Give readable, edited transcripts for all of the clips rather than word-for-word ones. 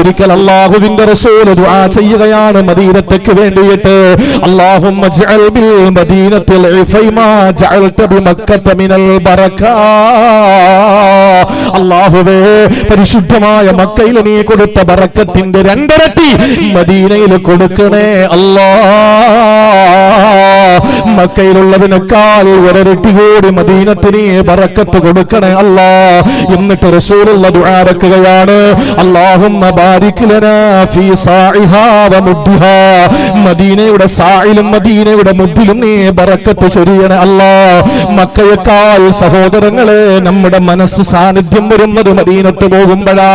ഒരിക്കൽ അല്ലാഹുവിന്റെ റസൂൽ ദുആ ചെയ്യുകയാണ് മദീനത്തേക്ക് വേണ്ടിയിട്ട്. അല്ലാഹുമ്മ ജഅൽ ബിൽ മദീനത്തിൽ ഇഫൈമാ ജഅൽത ബിമക്കത മിനൽ ബറകാ. അല്ലാഹുവേ, പരിശുദ്ധമായ മക്കയിൽ നീ കൊടുത്ത ബറക്കത്തിന്റെ രണ്ടിരട്ടി മദീനയിൽ കൊടുക്കണേ അല്ലാഹ്. മക്കയിലുള്ളതിനേക്കാൾ ഒരിരട്ടി കൂടി മദീനത്തിന് ബറക്കത്ത് കൊടുക്കണേ അല്ലാഹ്. എന്നിട്ട് റസൂലുള്ള ദുആ ഇറക്കുകയാണ്, അല്ലാഹുമ്മ ബാരിക് ലനാ ഫീ സാഇഹാ വ മുദ്ദിഹാ. മദീനയുടെ സായിലും മദീനയുടെ മുദ്ദിലും നീ ബറക്കത്ത് ചൊരിയണേ അല്ലാഹ്. മക്കയേക്കാൾ സഹോദരങ്ങളെ നമ്മുടെ മനസ്സ് സാന്നിധ്യം വരുന്നത് മദീനത്ത് പോകുമ്പോഴാ.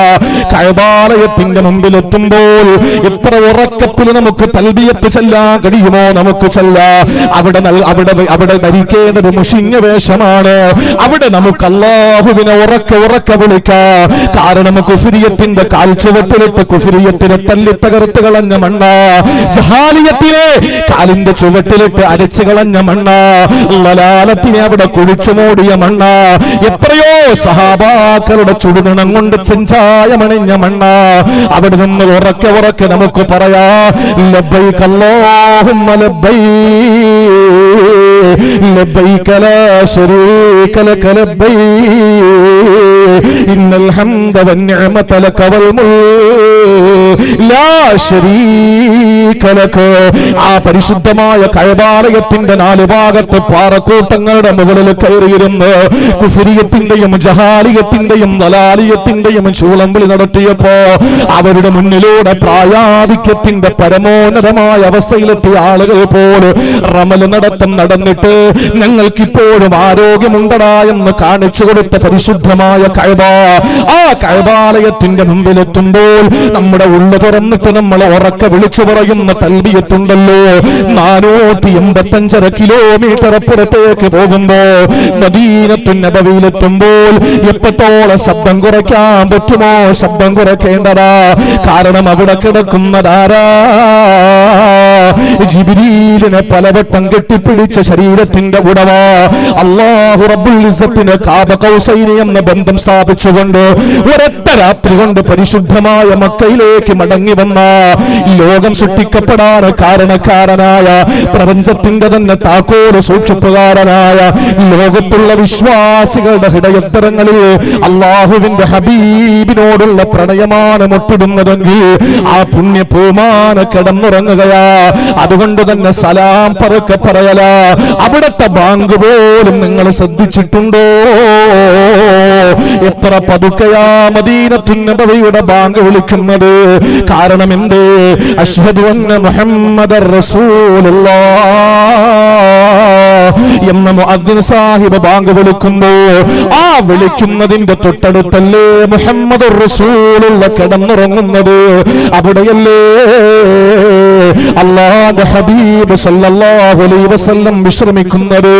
കഅബാലയത്തിന്റെ മുമ്പിലെത്തുമ്പോൾ എത്ര ഉറക്കത്തിൽ നമുക്ക് തൽബിയത്ത് ചൊല്ലാൻ കഴിയുമോ നമുക്ക് ചൊല്ലാം. അവിടെ ധരിക്കേണ്ടത് മുഷിഞ്ഞ വേഷമാണ്. അവിടെ നമുക്ക് അല്ലാഹുവിനെ ഉറക്കെ വിളിക്കാം. കാരണം കുഫ്രിയത്തിന്റെ കാൽച്ചുവട്ടിലിട്ട് കുഫ്രിയത്തിനെ തല്ലി തകർത്ത് കളഞ്ഞ മണ്ണ, ജഹാലിയത്തിനെ കാലിന്റെ ചുവട്ടിലിട്ട് അരച്ചു കളഞ്ഞ മണ്ണ, ലലാലത്തിനെ അവിടെ കുഴിച്ചു മൂടിയ മണ്ണ, എത്രയോ സഹാബാക്കളുടെ ചുടുനിണം കൊണ്ട് ചെഞ്ചായമണിഞ്ഞ മണ്ണ. അവിടെ നിന്ന് ഉറക്കെ നമുക്ക് പറയാ, ലബ്ബൈക അല്ലാഹുമ്മ ലബ്ബൈക ലബ്ബൈക ലാ ശരീക ലക ലബ്ബൈക ഇന്നൽ ഹംദ വന്നിഅമത ലക വൽ മുൽക് ലാ ശരീക ലക. ആ പരിശുദ്ധമായ കഅബാലയത്തിന്റെ നാല് ഭാഗത്ത് പാറക്കൂട്ടങ്ങളുടെ മുകളിൽ കയറിയിരുന്ന് കുഫ്രിയത്തിന്റെയും ജഹാലിയത്തിന്റെയും ദലാലിയത്തിന്റെയും ചൂളംവിളി നടത്തിയപ്പോ അവരുടെ മുന്നിലൂടെ പ്രായാധിക്യത്തിന്റെ പരമോന്നതമായ അവസ്ഥയിലെത്തിയ ആളുകൾ പോലും റമൽ നടത്തം നടന്നിട്ട് ഞങ്ങൾക്കിപ്പോഴും ആരോഗ്യമുണ്ടടാ എന്ന് കാണിച്ചു കൊടുത്ത പരിശുദ്ധമായ കഅബ. ആ കഅബാലയത്തിന്റെ മുമ്പിലെത്തുമ്പോൾ നമ്മുടെ ഉള്ളു തുറന്നിട്ട് നമ്മൾ ഉറക്കെ വിളിച്ചു പറയുന്ന തൽബിയത്തുണ്ടല്ലോ, 485 കിലോമീറ്റർ അപ്പുറത്തേക്ക് പോകുമ്പോ മദീനത്തുൻ നബവിയിലെത്തുമ്പോൾ എത്രത്തോളം ശബ്ദം കുറയ്ക്കാൻ പറ്റുമോ ശബ്ദം കുറയ്ക്കേണ്ടതാ. കാരണം അവിടെ കിടക്കുന്നതാരാ? ജിബ്രീലിനെ പലവട്ടം കെട്ടിപ്പിടിച്ച ശരീരത്തിന്റെ ഉടമ അല്ലാഹു റബ്ബുൽ ഇസ്സത്തിന് കാബ കൗസൈനി എന്ന ബന്ധം സ്ഥാപിച്ചുകൊണ്ട് ഒരൊറ്റ രാത്രി കൊണ്ട് പരിശുദ്ധമായ മക്കയിലേക്ക് മടങ്ങി വന്ന ലോകം സൃഷ്ടിക്കപ്പെടാൻ കാരണക്കാരനായ പ്രപഞ്ചത്തിന്റെ തന്നെ താക്കോല് സൂക്ഷിപ്പുകാരനായ ലോകത്തുള്ള വിശ്വാസികളുടെ ഹൃദയത്തരങ്ങളിൽ അല്ലാഹുവിന്റെ ഹബീബിനോടുള്ള പ്രണയമാണ് മുട്ടിടുന്നതെങ്കിൽ ആ പുണ്യ പൂമാന കിടന്നുറങ്ങുകയാ. അതുകൊണ്ട് തന്നെ സലാം പതുക്കെ പറയല. അവിടുത്തെ ബാങ്ക് പോലും നിങ്ങൾ ശ്രദ്ധിച്ചിട്ടുണ്ടോ? എത്ര പതുക്കെയാ മദീനത്തുൻ നബവിയുടെ ബാങ്ക് വിളിക്കുന്നത്. കാരണം എന്ത്? അശ്ഹദു അന്ന മുഹമ്മദർ റസൂലുള്ളാഹ് എന്ന മുഅദ്ദിൻ സാഹിബ് ബാങ്ക് വിളിക്കുമ്പോ ആ വിളിക്കുന്നതിന്റെ തൊട്ടടുത്തല്ലേ മുഹമ്മദുർ റസൂലുള്ള കിടന്നുറങ്ങുന്നത്? അവിടെയല്ലേ അല്ലാഹുവിന്റെ ഹബീബ് സല്ലല്ലാഹു അലൈഹി വസല്ലം വിശ്രമിക്കുന്നത്?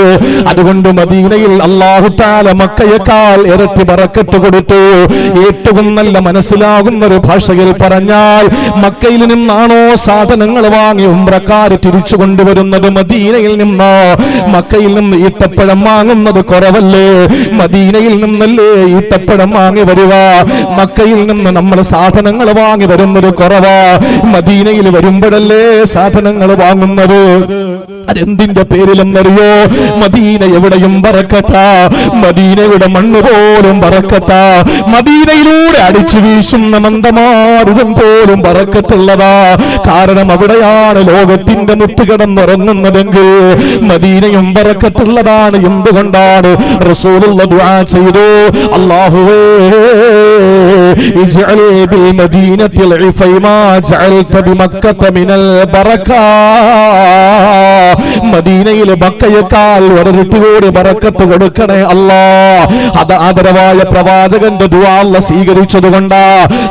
അതുകൊണ്ട് മദീനയിൽ അല്ലാഹു തആല മക്കയേക്കാൾ ഇരട്ടി ബറക്കത്ത് കൊടുത്തു. ഏറ്റവും നല്ല മനസ്സിലാകുന്ന ഒരു ഭാഷയിൽ പറഞ്ഞാൽ, മക്കയിൽ നിന്നാണോ സാധനങ്ങൾ വാങ്ങി ഉംറക്കാർ തിരിച്ചു കൊണ്ടുവരുന്നത് മദീനയിൽ നിന്നോ? മക്കയിൽ നിന്ന് ഈത്തപ്പഴം വാങ്ങുന്നത് കുറവല്ലേ? മദീനയിൽ നിന്നല്ലേ ഈത്തപ്പഴം വാങ്ങി വരിക? മക്കയിൽ നിന്ന് നമ്മൾ സാധനങ്ങൾ വാങ്ങി വരുന്നത് കുറവാ, മദീനയിൽ വരുമ്പോഴല്ലേ സാധനങ്ങൾ വാങ്ങുന്നത്. അതെന്തിന്റെ പേരിലെന്നറിയോ? മദീന എവിടെയും ബറക്കത്താ, മദീനയുടെ മണ്ണ് പോലും ബറക്കത്താ, മദീനയിലൂടെ അടിച്ചു വീശുന്ന മന്ദമാരുതം പോലും ബറക്കത്തുള്ളതാ. കാരണം അവിടെയാണ് ലോകത്തിന്റെ മുത്ത് കിടന്നുറങ്ങുന്നതെങ്കിൽ മദീനയും ബറക്കത്തുള്ളതാണ്. എന്തുകൊണ്ടാണ്? റസൂലുള്ള ദുആ ചെയ്തു, അല്ലാഹുവേ ഇജ്അൽ ബിൽ മദീനത്തിൽ ഇഫൈമാ ജഅൽത ബിമക്കത മിനൽ ബറകാ. മദീനയിൽ മക്കയേക്കാൾ ഒരിരട്ടി കൂടി ബറക്കത്ത് കൊടുക്കണേ അല്ലാഹ്. അത് ആദരവായ പ്രവാചകന്റെ ദുആ അല്ലാഹ് സ്വീകരിച്ചതുകൊണ്ടാ.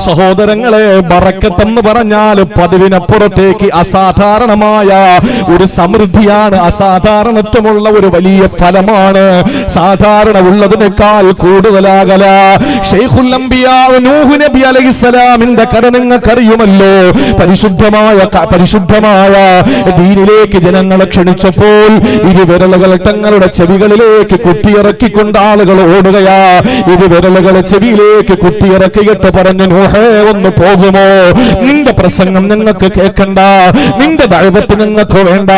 സഹോദരങ്ങളെ, ബറക്കത്ത് എന്ന് പറഞ്ഞാൽ പതിവിനപ്പുറത്തേക്ക് അസാധാരണമായ ഒരു സമൃദ്ധിയാണ്, അസാധാരണത്വമുള്ള ഒരു വലിയ ഫലമാണ്. സാധാരണ ഉള്ളതിനേക്കാൾ കൂടുതലാകല. ശൈഖുൽ അംബിയാ നൂഹ് നബി അലൈഹിസ്സലാമിന്റെ കഥ നിങ്ങൾക്കറിയുമല്ലോ. പരിശുദ്ധമായ ദീനിലേക്ക് ജനങ്ങളെ ക്ഷണിച്ചപ്പോൾ ഇരുവിരലുകൾ തങ്ങളുടെ ചെവികളിലേക്ക് കുത്തിയിറക്കിക്കൊണ്ട് ആളുകൾ ഓടുകയാ. ഇരുവിരലുകൾ ചെവിയിലേക്ക് കുത്തിയിറക്കിയിട്ട് പറഞ്ഞു, നൂഹേ ഒന്ന് പോകുമോ? നിന്റെ പ്രസംഗം ഞങ്ങൾക്ക് കേൾക്കണ്ട, നിന്റെ ദഅവത്ത് ഞങ്ങൾക്ക് വേണ്ട,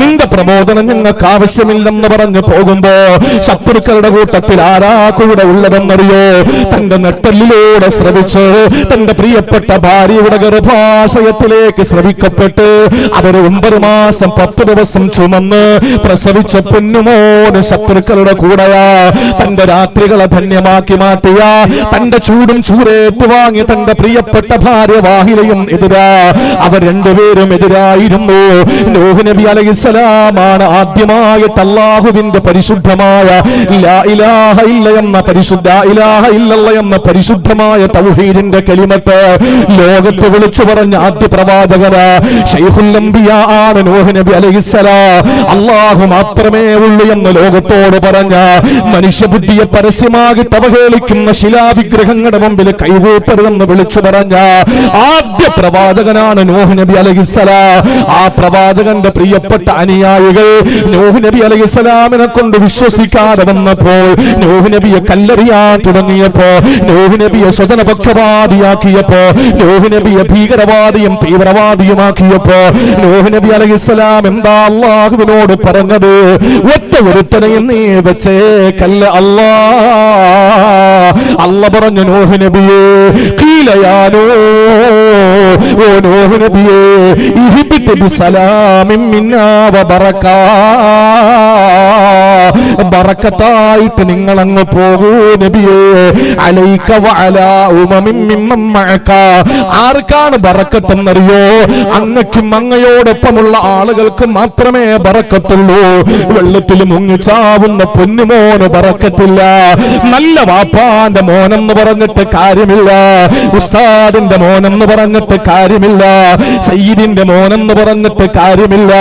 നിന്റെ പ്രബോധനം ഞങ്ങൾക്ക് ആവശ്യമില്ലെന്ന് പറഞ്ഞു പോകുമ്പോ ശത്രുക്കളുടെ കൂട്ടത്തിൽ ആരാ കൂടെ ഉള്ളതെന്നറിയോ? തന്റെ നെട്ടലിലൂടെ ശ്രവിച്ച് തന്റെ പ്രിയപ്പെട്ട ഭാര്യയുടെ ഗർഭാശയത്തിലേക്ക് ശ്രവിക്കപ്പെട്ട് അവർ 9 മാസം 10 ദിവസം ചുമന്ന് പ്രസവിച്ച പൊന്നുമോന് ശത്രുക്കളുടെ കൂടെയാ. തന്റെ രാത്രികളെ ധന്യമാക്കി മാറ്റിയ, തന്റെ ചൂടും ചൂരേറ്റ് വാങ്ങി തന്റെ പ്രിയപ്പെട്ട ഭാര്യ വാഹിലയും എതിരാ. അവർ രണ്ടുപേരും എതിരായിരുന്നു. നൂഹ് നബി അലൈഹിസ്സലാമാണ് ആദ്യമായിട്ട് അല്ലാഹുവിന്റെ പരിശുദ്ധമായ ലാ ഇലാഹ ഇല്ല എന്ന പരിശുദ്ധമായ തൗഹീദിന്റെ കലിമത്ത് ലോകത്ത് വിളിച്ചു പറഞ്ഞ ആദ്യ പ്രവാചകനാ ശൈഖുൽ അംബിയാ ആണ് നൂഹ് നബി അലൈഹിസ്സലാം. അല്ലാഹു മാത്രമേ ഉള്ളൂ എന്ന് ലോകത്തോട് പറഞ്ഞ, മനുഷ്യബുദ്ധിയെ പരസ്യമായിട്ട് അവഹേളിക്കുന്ന ശിലാവിഗ്രഹങ്ങളുടെ മുമ്പിൽ കൈകൂപ്പരുതെന്ന് വിളിച്ചു പറഞ്ഞ ആദ്യ പ്രവാചകനാണ് നൂഹ് നബി അലൈഹിസ്സലാം. ആ പ്രവാചകന്റെ പ്രിയപ്പെട്ട അനുയായികൾ നൂഹ് നബി അലൈഹിസ്സലാമിനെ കൊണ്ട് വിശ്വസിക്കാതെ വന്നപ്പോൾ, നൂഹ് നബിയെ കല്ലെറിയാൻ തുടങ്ങിയപ്പോ, നൂഹ് നബിയെ സ്വജനപക്ഷപാതിയാക്കിയപ്പോ, നൂഹ് നബിയെ ഭീകരവാദിയും തീവ്രവാദിയുമാക്കിയപ്പോ നൂഹ് നബി അലൈഹിസ്സലാം എന്താ അല്ലാഹുവിനോട് പറഞ്ഞത്? ഒറ്റ ഒരുത്തനെയും നീ വെച്ചേ കല്ല അല്ലാ പറഞ്ഞു, നൂഹ് നബിയെ ഖീലയാനോ, ഓ നൂഹ് നബിയെ ഇഹ്ബിത് ബിസലാമിൻ മിന്നാ വബറകാ, ബറക്കത്തായിട്ട് നിങ്ങൾ അങ്ങ് പോകൂ നബിയേ. അലൈക വഅലാ ഉമമിൻ മിമ്മൻ മഅക. ആർക്കാണ് ബറക്കത്തെന്നറിയോ? അങ്ങക്കും അങ്ങയോടൊപ്പമുള്ള ആളുകൾക്ക് മാത്രമേ ബറക്കത്തുള്ളൂ. വെള്ളത്തിൽ മുങ്ങിച്ചാവുന്ന പൊന്നുമോന് ബറക്കത്തില്ല. നല്ല വാപ്പാന്റെ മോനെന്ന് പറഞ്ഞിട്ട് കാര്യമില്ല, ഉസ്താദിന്റെ മോനെന്ന് പറഞ്ഞിട്ട് കാര്യമില്ല, സയ്യിദിന്റെ മോനെന്ന് പറഞ്ഞിട്ട് കാര്യമില്ല,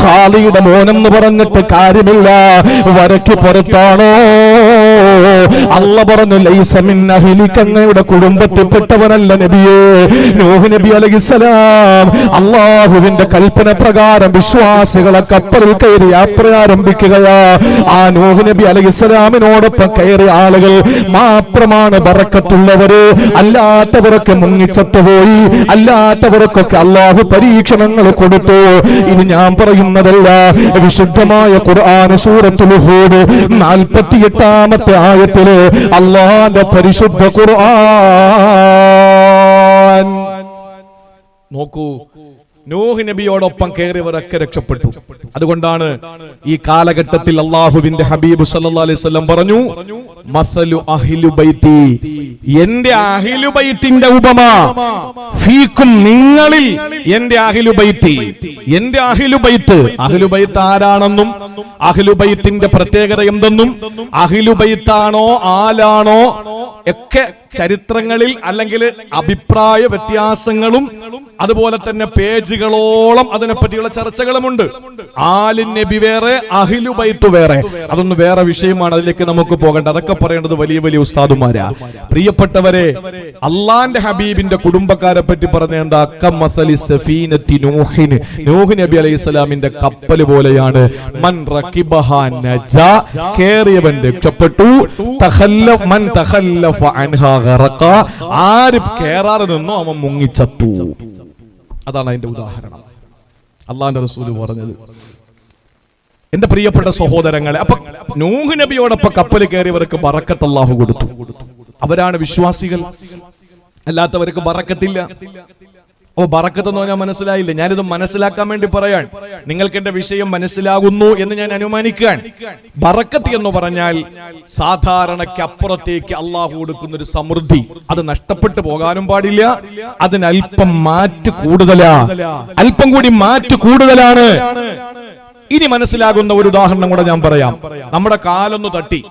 ഖാലിയുടെ മോനെന്ന് പറഞ്ഞിട്ട് കാര്യമില്ല. വരയ്ക്ക് പുറത്താണോ? അല്ലാഹു പറഞ്ഞു, ലൈസ മിൻ അഹ്ലിക, അങ്ങയുടെ കുടുംബത്തിൽപ്പെട്ടവനല്ല നബിയേ. നൂഹ് നബി അലൈഹിസ്സലാം അല്ലാഹുവിന്റെ കൽപ്പന പ്രകാരം വിശ്വാസികളെ കപ്പലിൽ കയറി യാത്ര ആരംഭിക്കുകയാ. ആ നൂഹ് നബി അലൈഹിസ്സലാമിനോടൊപ്പം കയറിയ ആളുകൾ മാത്രമാണ് ബറക്കത്തുള്ളവര്. അല്ലാത്തവരൊക്കെ മുങ്ങിച്ചത്തുപോയി. അല്ലാത്തവർക്കൊക്കെ അല്ലാഹു പരീക്ഷണങ്ങൾ കൊടുത്തു. ഇത് ഞാൻ പറയുന്നതല്ല, വിശുദ്ധമായ ഖുർആൻ സൂറത്തുൽ ഹൂദ് 48-ാമത്തെ ആയത്തില് അല്ലാഹുവിന്റെ പരിശുദ്ധ ഖുർആൻ നോക്കൂ. നൂഹ് നബിയോടൊപ്പം കയറിയവരൊക്കെ രക്ഷപ്പെട്ടു. അതുകൊണ്ടാണ് ഈ കാലഘട്ടത്തിൽ അല്ലാഹുവിന്റെ ഹബീബ് സല്ലല്ലാഹു അലൈഹി വസല്ലം പറഞ്ഞു, മസലു അഹ്ലു ബൈത്തി, എന്റെ അഹ്ലു ബൈത്തിന്റെ ഉപമ, ഫീക്കും നിങ്ങളിൽ എന്റെ അഹ്ലു ബൈത്തി. എന്റെ അഹ്ലു ബൈത്ത്, അഹ്ലു ബൈത്ത് ആരാണെന്നും അഹ്ലു ബൈത്തിന്റെ പ്രത്യേകത എന്തെന്നും, അഹ്ലു ബൈത്താണോ ആലാണോ ഒക്കെ ചരിത്രങ്ങളിൽ അല്ലെങ്കിൽ അഭിപ്രായ വ്യത്യാസങ്ങളും അതുപോലെ തന്നെ പേജുകളോളം അതിനെപ്പറ്റിയുള്ള ചർച്ചകളുമുണ്ട്. ആലിൻ നബി വേറെ, അഹ്ലു ബൈത്ത് വേറെ. അതൊന്ന് വേറെ വിഷയമാണ്, അതിലേക്ക് നമുക്ക് പോകണ്ട. അതൊക്കെ പറയേണ്ടത് വലിയ വലിയ ഉസ്താദുമാരാ. പ്രിയപ്പെട്ടവരെ, അള്ളാന്റെ ഹബീബിന്റെ കുടുംബക്കാരെ പറ്റി പറഞ്ഞ എന്താ? കമസലി സഫീനത്തി നൂഹിന്, നൂഹ് നബി അലൈഹിസ്സലാമിന്റെ കപ്പൽ പോലെയാണ്. മൻ റകിബഹാ നജാ, കേറിയവൻ രക്ഷപ്പെട്ടു. മൻ തഖല്ലഫ അൻഹാ ഗറഖ, ആര് കേറാതെ നിന്നോ അവൻ മുങ്ങിച്ചത്തു. അതാണ് അതിന്റെ ഉദാഹരണം അള്ളാന്റെ റസൂല് പറഞ്ഞത്. എന്റെ പ്രിയപ്പെട്ട സഹോദരങ്ങളെ, അപ്പൊ നൂഹ് നബിയോടൊപ്പം കപ്പൽ കയറിയവർക്ക് ബറക്കത്ത് അല്ലാഹു കൊടുത്തു. അവരാണ് വിശ്വാസികൾ. അല്ലാത്തവർക്ക് ബറക്കത്തില്ല. ഓ, ബറക്കത്ത് എന്ന് പറഞ്ഞാൽ മനസ്സിലായില്ല. ഞാനിത് മനസ്സിലാക്കാൻ വേണ്ടി പറയാൻ, നിങ്ങൾക്ക് എന്റെ വിഷയം മനസ്സിലാകുന്നു എന്ന് ഞാൻ അനുമാനിക്കാൻ. ബറക്കത്ത് എന്ന് പറഞ്ഞാൽ സാധാരണക്കപ്പുറത്തേക്ക് അള്ളാഹു കൊടുക്കുന്ന ഒരു സമൃദ്ധി. അത് നഷ്ടപ്പെട്ടു പോകാനും പാടില്ല. അതിന് അല്പം മാറ്റ് കൂടുതലാ, അല്പം കൂടി മാറ്റ് കൂടുതലാണ്. ഇനി മനസ്സിലാകുന്ന ഒരു ഉദാഹരണം കൂടെ ഞാൻ പറയാം. നമ്മുടെ കാലൊന്ന് തട്ടി,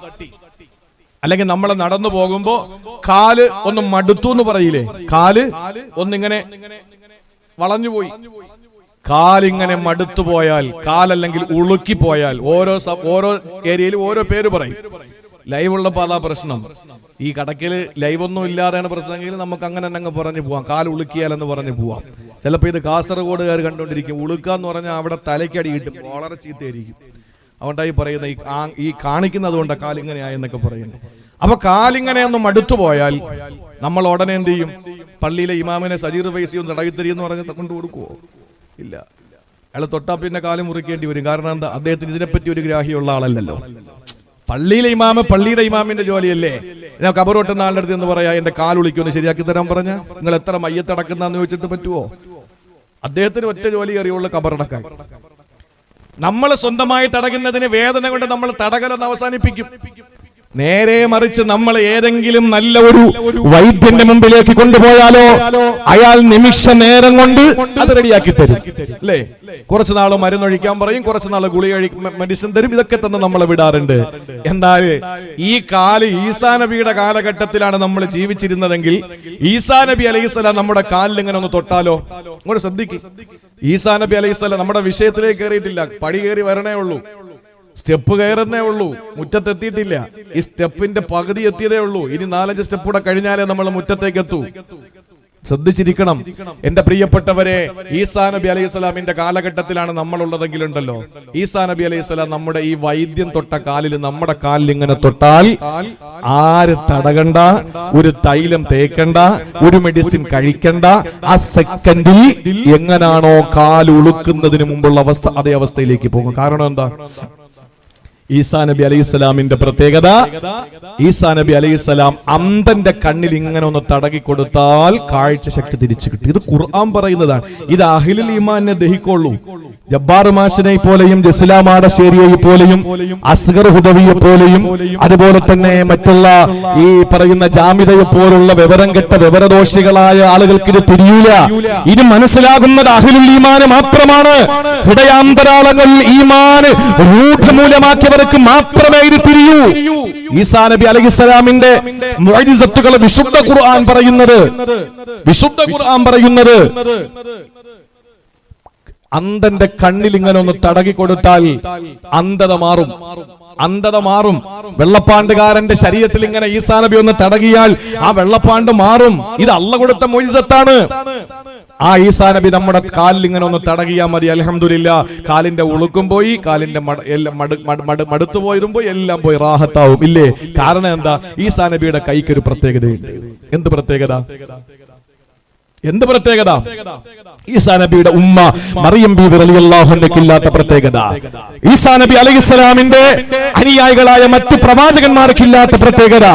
അല്ലെങ്കിൽ നമ്മൾ നടന്നു പോകുമ്പോ കാല് ഒന്ന് മടുത്തു എന്ന് പറയില്ലേ? കാല് ഒന്നിങ്ങനെ വളഞ്ഞുപോയി. കാലിങ്ങനെ മടുത്തു പോയാൽ, കാലല്ലെങ്കിൽ ഉളുക്കി പോയാൽ, ഓരോ ഏരിയയിലും ഓരോ പേര് പറയും. ലൈവ് ഉള്ളപ്പോ അതാ പ്രശ്നം. ഈ കടക്കില് ലൈവ് ഒന്നും ഇല്ലാതെയാണ് പ്രശ്നമെങ്കിൽ നമുക്ക് അങ്ങനെ തന്നെ അങ്ങ് പറഞ്ഞു പോവാം, കാൽ ഉളുക്കിയാലെന്ന് പറഞ്ഞു പോവാം. ചിലപ്പോ ഇത് കാസർഗോഡുകാർ കണ്ടുകൊണ്ടിരിക്കും, ഉളുക്കാന്ന് പറഞ്ഞാൽ അവിടെ തലയ്ക്കടി കിട്ടും, വളരെ ചീത്തയായിരിക്കും. അതുകൊണ്ടായി പറയുന്നത് ഈ കാണിക്കുന്നത് കൊണ്ടാ കാലിങ്ങനെയായെന്നൊക്കെ പറയുന്നത്. അപ്പൊ കാലിങ്ങനെ ഒന്ന് മടുത്തു പോയാൽ നമ്മൾ ഉടനെ എന്ത് ചെയ്യും? പള്ളിയിലെ ഇമാമിനെ സജീർ ഫൈസി ഒന്ന് തടവിത്തരിയെന്ന് പറഞ്ഞ് കൊണ്ട് കൊടുക്കുവോ? ഇല്ല. അയാൾ തൊട്ടാ പിന്നെ കാല് മുറിക്കേണ്ടി വരും. കാരണം എന്താ? അദ്ദേഹത്തിന് ഇതിനെപ്പറ്റി ഒരു ഗ്രാഹ്യമുള്ള ആളല്ലല്ലോ. പള്ളിയിലെ ഇമാമ് പള്ളിയുടെ ഇമാമിന്റെ ജോലിയല്ലേ. ഞാൻ കബറോട്ടുന്ന ആളുടെ അടുത്ത് എന്ന് പറയാ എന്റെ കാലുളിക്കൊന്ന് ശരിയാക്കി തരാൻ പറഞ്ഞ നിങ്ങൾ എത്ര മയ്യത്തടക്കുന്നെന്ന് ചോദിച്ചിട്ട് പറ്റുമോ? അദ്ദേഹത്തിന് ഒറ്റ ജോലി അറിയുള്ളൂ, കബറടക്കാൻ. നമ്മൾ സ്വന്തമായിട്ട് അടങ്ങുന്നതിന് വേദന കൊണ്ട് നമ്മൾ തടകലൊന്ന് അവസാനിപ്പിക്കും. നേരെ മറിച്ച് നമ്മൾ ഏതെങ്കിലും നല്ല ഒരു വൈദ്യന്റെ മുമ്പിലേക്ക് കൊണ്ടുപോയാലോ അയാൾ നിമിഷ നേരം കൊണ്ട് അത് റെഡിയാക്കി തരും, അല്ലേ? കുറച്ചു നാള് മരുന്നൊഴിക്കാൻ പറയും, കുറച്ചു നാള് ഗുളിക മെഡിസിൻ തരും, ഇതൊക്കെ തന്നെ നമ്മളെ വിടാറുണ്ട്. എന്നാൽ ഈ ഈസാ നബിയുടെ കാലഘട്ടത്തിലാണ് നമ്മൾ ജീവിച്ചിരുന്നതെങ്കിൽ ഈസാ നബി അലൈഹിസ്സലാം നമ്മുടെ കാലിൽ ഇങ്ങനെ ഒന്ന് തൊട്ടാലോ? അങ്ങോട്ട് ശ്രദ്ധിക്കും. ഈസാ നബി അലൈഹിസ്സലാം നമ്മുടെ വിഷയത്തിലേക്ക് കയറിയിട്ടില്ല, പടി കയറി വരണേ ഉള്ളൂ, സ്റ്റെപ്പ് കയറുന്നേ ഉള്ളൂ, മുറ്റത്തെത്തിയിട്ടില്ല. ഈ സ്റ്റെപ്പിന്റെ പകുതി എത്തിയതേ ഉള്ളൂ. ഇനി 4-5 സ്റ്റെപ്പ് കൂടെ കഴിഞ്ഞാലേ നമ്മൾ മുറ്റത്തേക്ക് എത്തൂ. ശ്രദ്ധിച്ചിരിക്കണം എന്റെ പ്രിയപ്പെട്ടവരെ. ഈസാ നബി അലൈഹിസ്സലാമിന്റെ കാലഘട്ടത്തിലാണ് നമ്മളുള്ളതെങ്കിലുണ്ടല്ലോ, ഈസാ നബി അലൈഹിസ്സലാം നമ്മുടെ ഈ വൈദ്യം തൊട്ട കാലിൽ, നമ്മുടെ കാലിൽ ഇങ്ങനെ തൊട്ടാൽ ആര് തടകണ്ട, ഒരു തൈലം തേക്കണ്ട, ഒരു മെഡിസിൻ കഴിക്കണ്ട. ആ സെക്കൻഡിൽ എങ്ങനാണോ കാൽ ഉളുക്കുന്നതിന് മുമ്പുള്ള അവസ്ഥ, അതേ അവസ്ഥയിലേക്ക് പോകും. കാരണം എന്താ? ഈസാ നബി അലൈഹിസ്സലാമിന്റെ പ്രത്യേകത, ഈസാ നബി അലൈഹിസ്സലാം അന്ധന്റെ കണ്ണിൽ ഇങ്ങനെ ഒന്ന് തടകി കൊടുത്താൽ കാഴ്ച ശക്തി തിരിച്ചു കിട്ടും. ഇത് ഖുർആൻ പറയുന്നതാണ്. ഇത് അഹ്ലുൽ ഈമാനെ ദഹിക്കുള്ളൂ. ജബ്ബാർ മാഷിനെ പോലെയും ജസ്ലാം ആടശ്ശേരിയെ പോലെയും അസ്ഗർ ഹുദവിയെ പോലെയും അതുപോലെ തന്നെ മറ്റുള്ള ഈ പറയുന്ന ജാമിദയെ പോലുള്ള വിവരം കെട്ട വിവരദോഷികളായ ആളുകൾക്ക് ഇത് തിരിയൂല. ഇത് മനസ്സിലാകുന്നത് അഹ്ലുൽ ഈമാന് മാത്രമാണ്. ഹൃദയാന്തരാളങ്ങളിൽ ഈമാന് രൂഢമൂലമാക്കിയവർക്ക് മാത്രമേ ഇത് തിരിയൂ. ഈസാ നബി അലൈഹിസ്സലാമിന്റെ മുഅ്ജിസത്തുകൾ വിശുദ്ധ ഖുർആൻ പറയുന്നത് അന്ധന്റെ കണ്ണിൽ ഇങ്ങനെ ഒന്ന് തടകി കൊടുത്താൽ അന്ധത മാറും. വെള്ളപ്പാണ്ടുകാരന്റെ ശരീരത്തിൽ ഇങ്ങനെ ഈസാ നബി ഒന്ന് തടകിയാൽ ആ വെള്ളപ്പാണ്ട് മാറും. ഇത് അല്ലാഹു കൊടുത്ത മുഅ്ജിസത്താണ്. ആ ഈസാ നബി നമ്മുടെ കാലിൽ ഇങ്ങനെ ഒന്ന് തടകിയാൽ മതി, അൽഹംദുലില്ലാ, കാലിന്റെ ഉളുക്കും പോയി, കാലിന്റെ മടുത്തു പോയതും പോയി, എല്ലാം പോയി, റാഹത്താവും. ഇല്ലേ? കാരണം എന്താ? ഈസാ നബിയുടെ കൈക്ക് ഒരു പ്രത്യേകതയുണ്ട്. എന്ത് പ്രത്യേകത? ഈസാ നബിയുടെ ഉമ്മ മറിയം ബീവി റളിയല്ലാഹു അൻഹയ്ക്ക് ഇല്ലാത്ത പ്രത്യേകത, ഈസാ നബി അലൈഹിസ്സലാമിന്റെ അനുയായികളായ മറ്റു പ്രവാചകന്മാർക്ക് ഇല്ലാത്ത പ്രത്യേകത.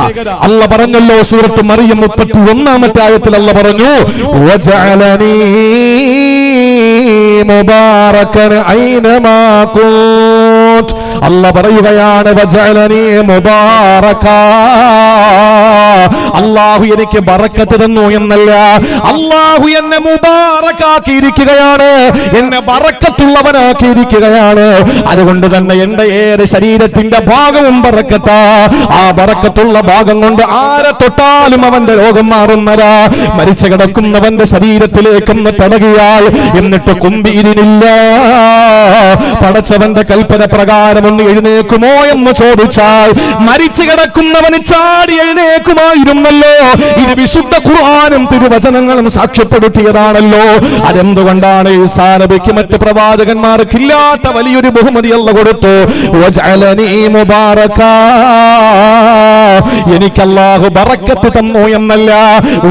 അല്ലാഹു പറഞ്ഞല്ലോ സൂറത്ത് മറിയം 31-ാമത്തെ ആയത്തിൽ അല്ലാഹു പറഞ്ഞു, വജഅലനീ മുബാറകൻ ഐനമാ കുൻത്. അല്ലാഹു പറയുകയാണ്, വജഅലനീ മുബാറകാ, അല്ലാഹു എനിക്ക് ബറക്കത്ത് തന്നു എന്നല്ല, അല്ലാഹു എന്നെ മുബാറക്കാക്കിയിരിക്കുകയാണ്, എന്നെ ബറക്കത്തുള്ളവനാക്കിയിരിക്കുകയാണ്. അതുകൊണ്ട് തന്നെ എന്റെ ഏത് ശരീരത്തിന്റെ ഭാഗവും ബറക്കത്താ. ആ ബറക്കത്തുള്ള ഭാഗം കൊണ്ട് ആരെ തൊട്ടാലും അവന്റെ രോഗം മാറുന്നതാ. മരിച്ചു കിടക്കുന്നവന്റെ ശരീരത്തിലേക്കൊന്ന് തടകിയാൽ എന്നിട്ട് കുമ്പിരിനില്ല, പടച്ചവന്റെ കൽപ്പന പ്രകാരം ഒന്ന് എഴുന്നേക്കുമോ എന്ന് ചോദിച്ചാൽ മരിച്ചു കിടക്കുന്നവന് ചാടി എഴുന്നേക്കുമായിരുന്നല്ലോ. ഇത് വിശുദ്ധ ഖുർആനും തിരുവചനങ്ങളും സാക്ഷ്യപ്പെടുത്തിയതാണല്ലോ. അതെന്തുകൊണ്ടാണ് ഈസാ നബിക്ക് മറ്റ് പ്രവാചകന്മാർക്ക് ഇല്ലാത്ത വലിയൊരു ബഹുമതി അല്ലാഹു കൊടുത്തു. വജഅലനീ മുബാറകാ, എനിക്ക് അല്ലാഹു ബറക്കത്ത് തന്നു എന്നല്ല,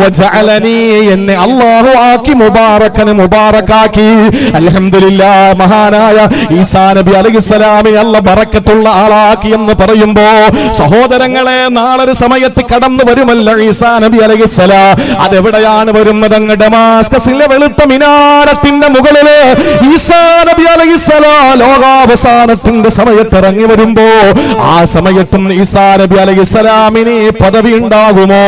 വജഅലനീ, എന്നെ അല്ലാഹു ആക്കി, മുബാറക്കാക്കി. അൽഹംദുലില്ലാ, മഹാനായ ഈസാ നബി അലൈഹിസ്സലാമിനെ അല്ലാഹു ബറക്കത്തുള്ള ആളാക്കി എന്ന് പറയുമ്പോ സഹോദരങ്ങളെ, നാളൊരു സമയത്ത് കടന്നു വരുമല്ലോ ഈസാ നബി അലൈഹിസ്സലാം. അതെവിടെയാണ് വരുന്നത്? അങ്ങ് ഡമാസ്കസിലെ വെളുത്ത മിനാരത്തിന്റെ മുകളില് ഈസാ നബി അലൈഹിസ്സലാം ലോകാവസാനത്തിന്റെ സമയത്ത് ഇറങ്ങി വരുമ്പോ ആ സമയത്തും ഈസാ നബി അലൈഹിസ്സലാമിന് പദവി ഉണ്ടാകുമോ?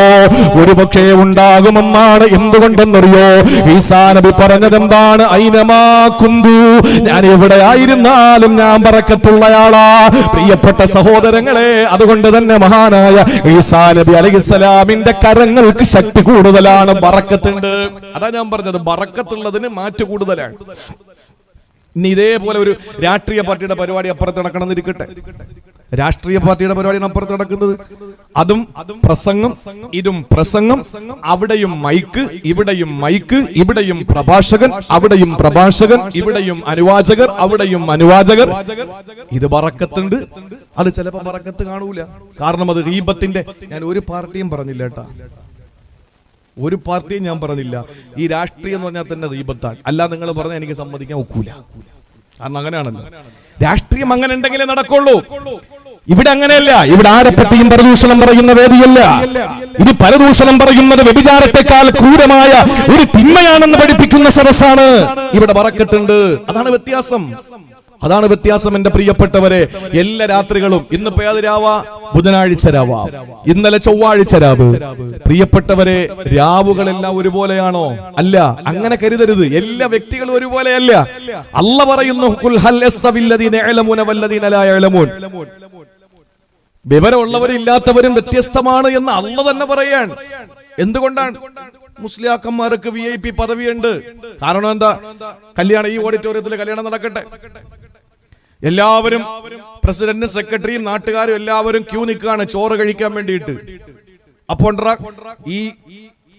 ഒരുപക്ഷേ ഉണ്ടാകുമെന്നാണ്. എന്തുകൊണ്ടെന്നറിയോ? ഈസാ നബി പറഞ്ഞത് എന്താണ്? ഐനമാ കുന്തു, ഞാൻ എവിടെ ആയിരുന്നാലും ഞാൻ ബറക്കത്തുള്ളയാളാ. പ്രിയപ്പെട്ട സഹോദരങ്ങളെ, അതുകൊണ്ട് തന്നെ മഹാനായ ഈസാ നബി അലൈഹിസ്സലാമിന്റെ കരങ്ങൾക്ക് ശക്തി കൂടുതലാണ്, ബറക്കത്തുണ്ട്. അതാ ഞാൻ പറഞ്ഞത്, ബറക്കത്തുള്ളതിന് മാറ്റ് കൂടുതലാണ്. ഇനി ഇതേപോലെ ഒരു രാഷ്ട്രീയ പാർട്ടിയുടെ പരിപാടി അപ്പുറത്ത് നടക്കണമെന്നിരിക്കട്ടെ, രാഷ്ട്രീയ പാർട്ടിയുടെ പരിപാടിയാണ് അപ്പുറത്ത് നടക്കുന്നത്. അതും പ്രസംഗം, ഇതും പ്രസംഗം, അവിടെയും മൈക്ക്, ഇവിടെയും മൈക്ക്, ഇവിടെയും പ്രഭാഷകൻ, അവിടെയും പ്രഭാഷകൻ, ഇവിടെയും അനുവാചകർ, അവിടെയും അനുവാചകർ. ഇത് ബറക്കത്തുണ്ട്, അത് ചിലപ്പോ ബറക്കത്ത് കാണൂല. കാരണം അത് ഗീബത്തിന്റെ. ഞാൻ ഒരു പാർട്ടിയും പറഞ്ഞില്ല കേട്ടാ, ഒരു പാർട്ടിയും ഞാൻ പറഞ്ഞില്ല. ഈ രാഷ്ട്രീയം എന്ന് പറഞ്ഞാൽ തന്നെ ഗീബത്താണ്. അല്ല നിങ്ങൾ പറഞ്ഞാൽ എനിക്ക് സമ്മതിക്കാൻ ഒക്കൂല. കാരണം അങ്ങനെയാണല്ലോ, രാഷ്ട്രീയം അങ്ങനെ ഉണ്ടെങ്കിലേ നടക്കുള്ളൂ. ഇവിടെ അങ്ങനെയല്ല. ഇവിടെ ആരെപ്പറ്റിയും പരദൂഷണം പറയുന്ന വേദിയല്ല. ഇത് പരദൂഷണം പറയുന്നത് വ്യഭിചാരത്തെക്കാൾ ക്രൂരമായ ഒരു തിന്മയാണെന്ന് പഠിപ്പിക്കുന്ന സദസ്സാണ്. ഇവിടെ ബറക്കത്തുണ്ട്. അതാണ് വ്യത്യാസം. അതാണ് വ്യത്യാസം എന്റെ പ്രിയപ്പെട്ടവരെ. എല്ലാ രാത്രികളും, ഇന്നിപ്പോ ഏത് രാവാ? ബുധനാഴ്ച രാവാ, ഇന്നലെ ചൊവ്വാഴ്ച രാവ്. പ്രിയപ്പെട്ടവരെ, രാവുകളെല്ലാം ഒരുപോലെയാണോ? അല്ല, അങ്ങനെ കരുതരുത്. എല്ലാ വ്യക്തികളും ഒരുപോലെയല്ല. അല്ലാഹു പറയുന്നു, ഖുൽ ഹൽ യസ്തവില്ലദീന യഅലമൂന വല്ലദീന ലാ യഅലമൂൻ. വിവരമുള്ളവരും ഇല്ലാത്തവരും വ്യത്യസ്തമാണ് എന്ന് അല്ലാഹു തന്നെ പറയാൻ. എന്തുകൊണ്ടാണ്? മുസ്ലിയാക്കന്മാർക്ക് VIP പദവിയുണ്ട്. കാരണം എന്താ? കല്യാണം, ഈ ഓഡിറ്റോറിയത്തിൽ കല്യാണം നടക്കട്ടെ, എല്ലാവരും പ്രസിഡന്റും സെക്രട്ടറിയും നാട്ടുകാരും എല്ലാവരും ക്യൂ നിൽക്കുകയാണ് ചോറ് കഴിക്കാൻ വേണ്ടിയിട്ട്. അപ്പോൾ ഈ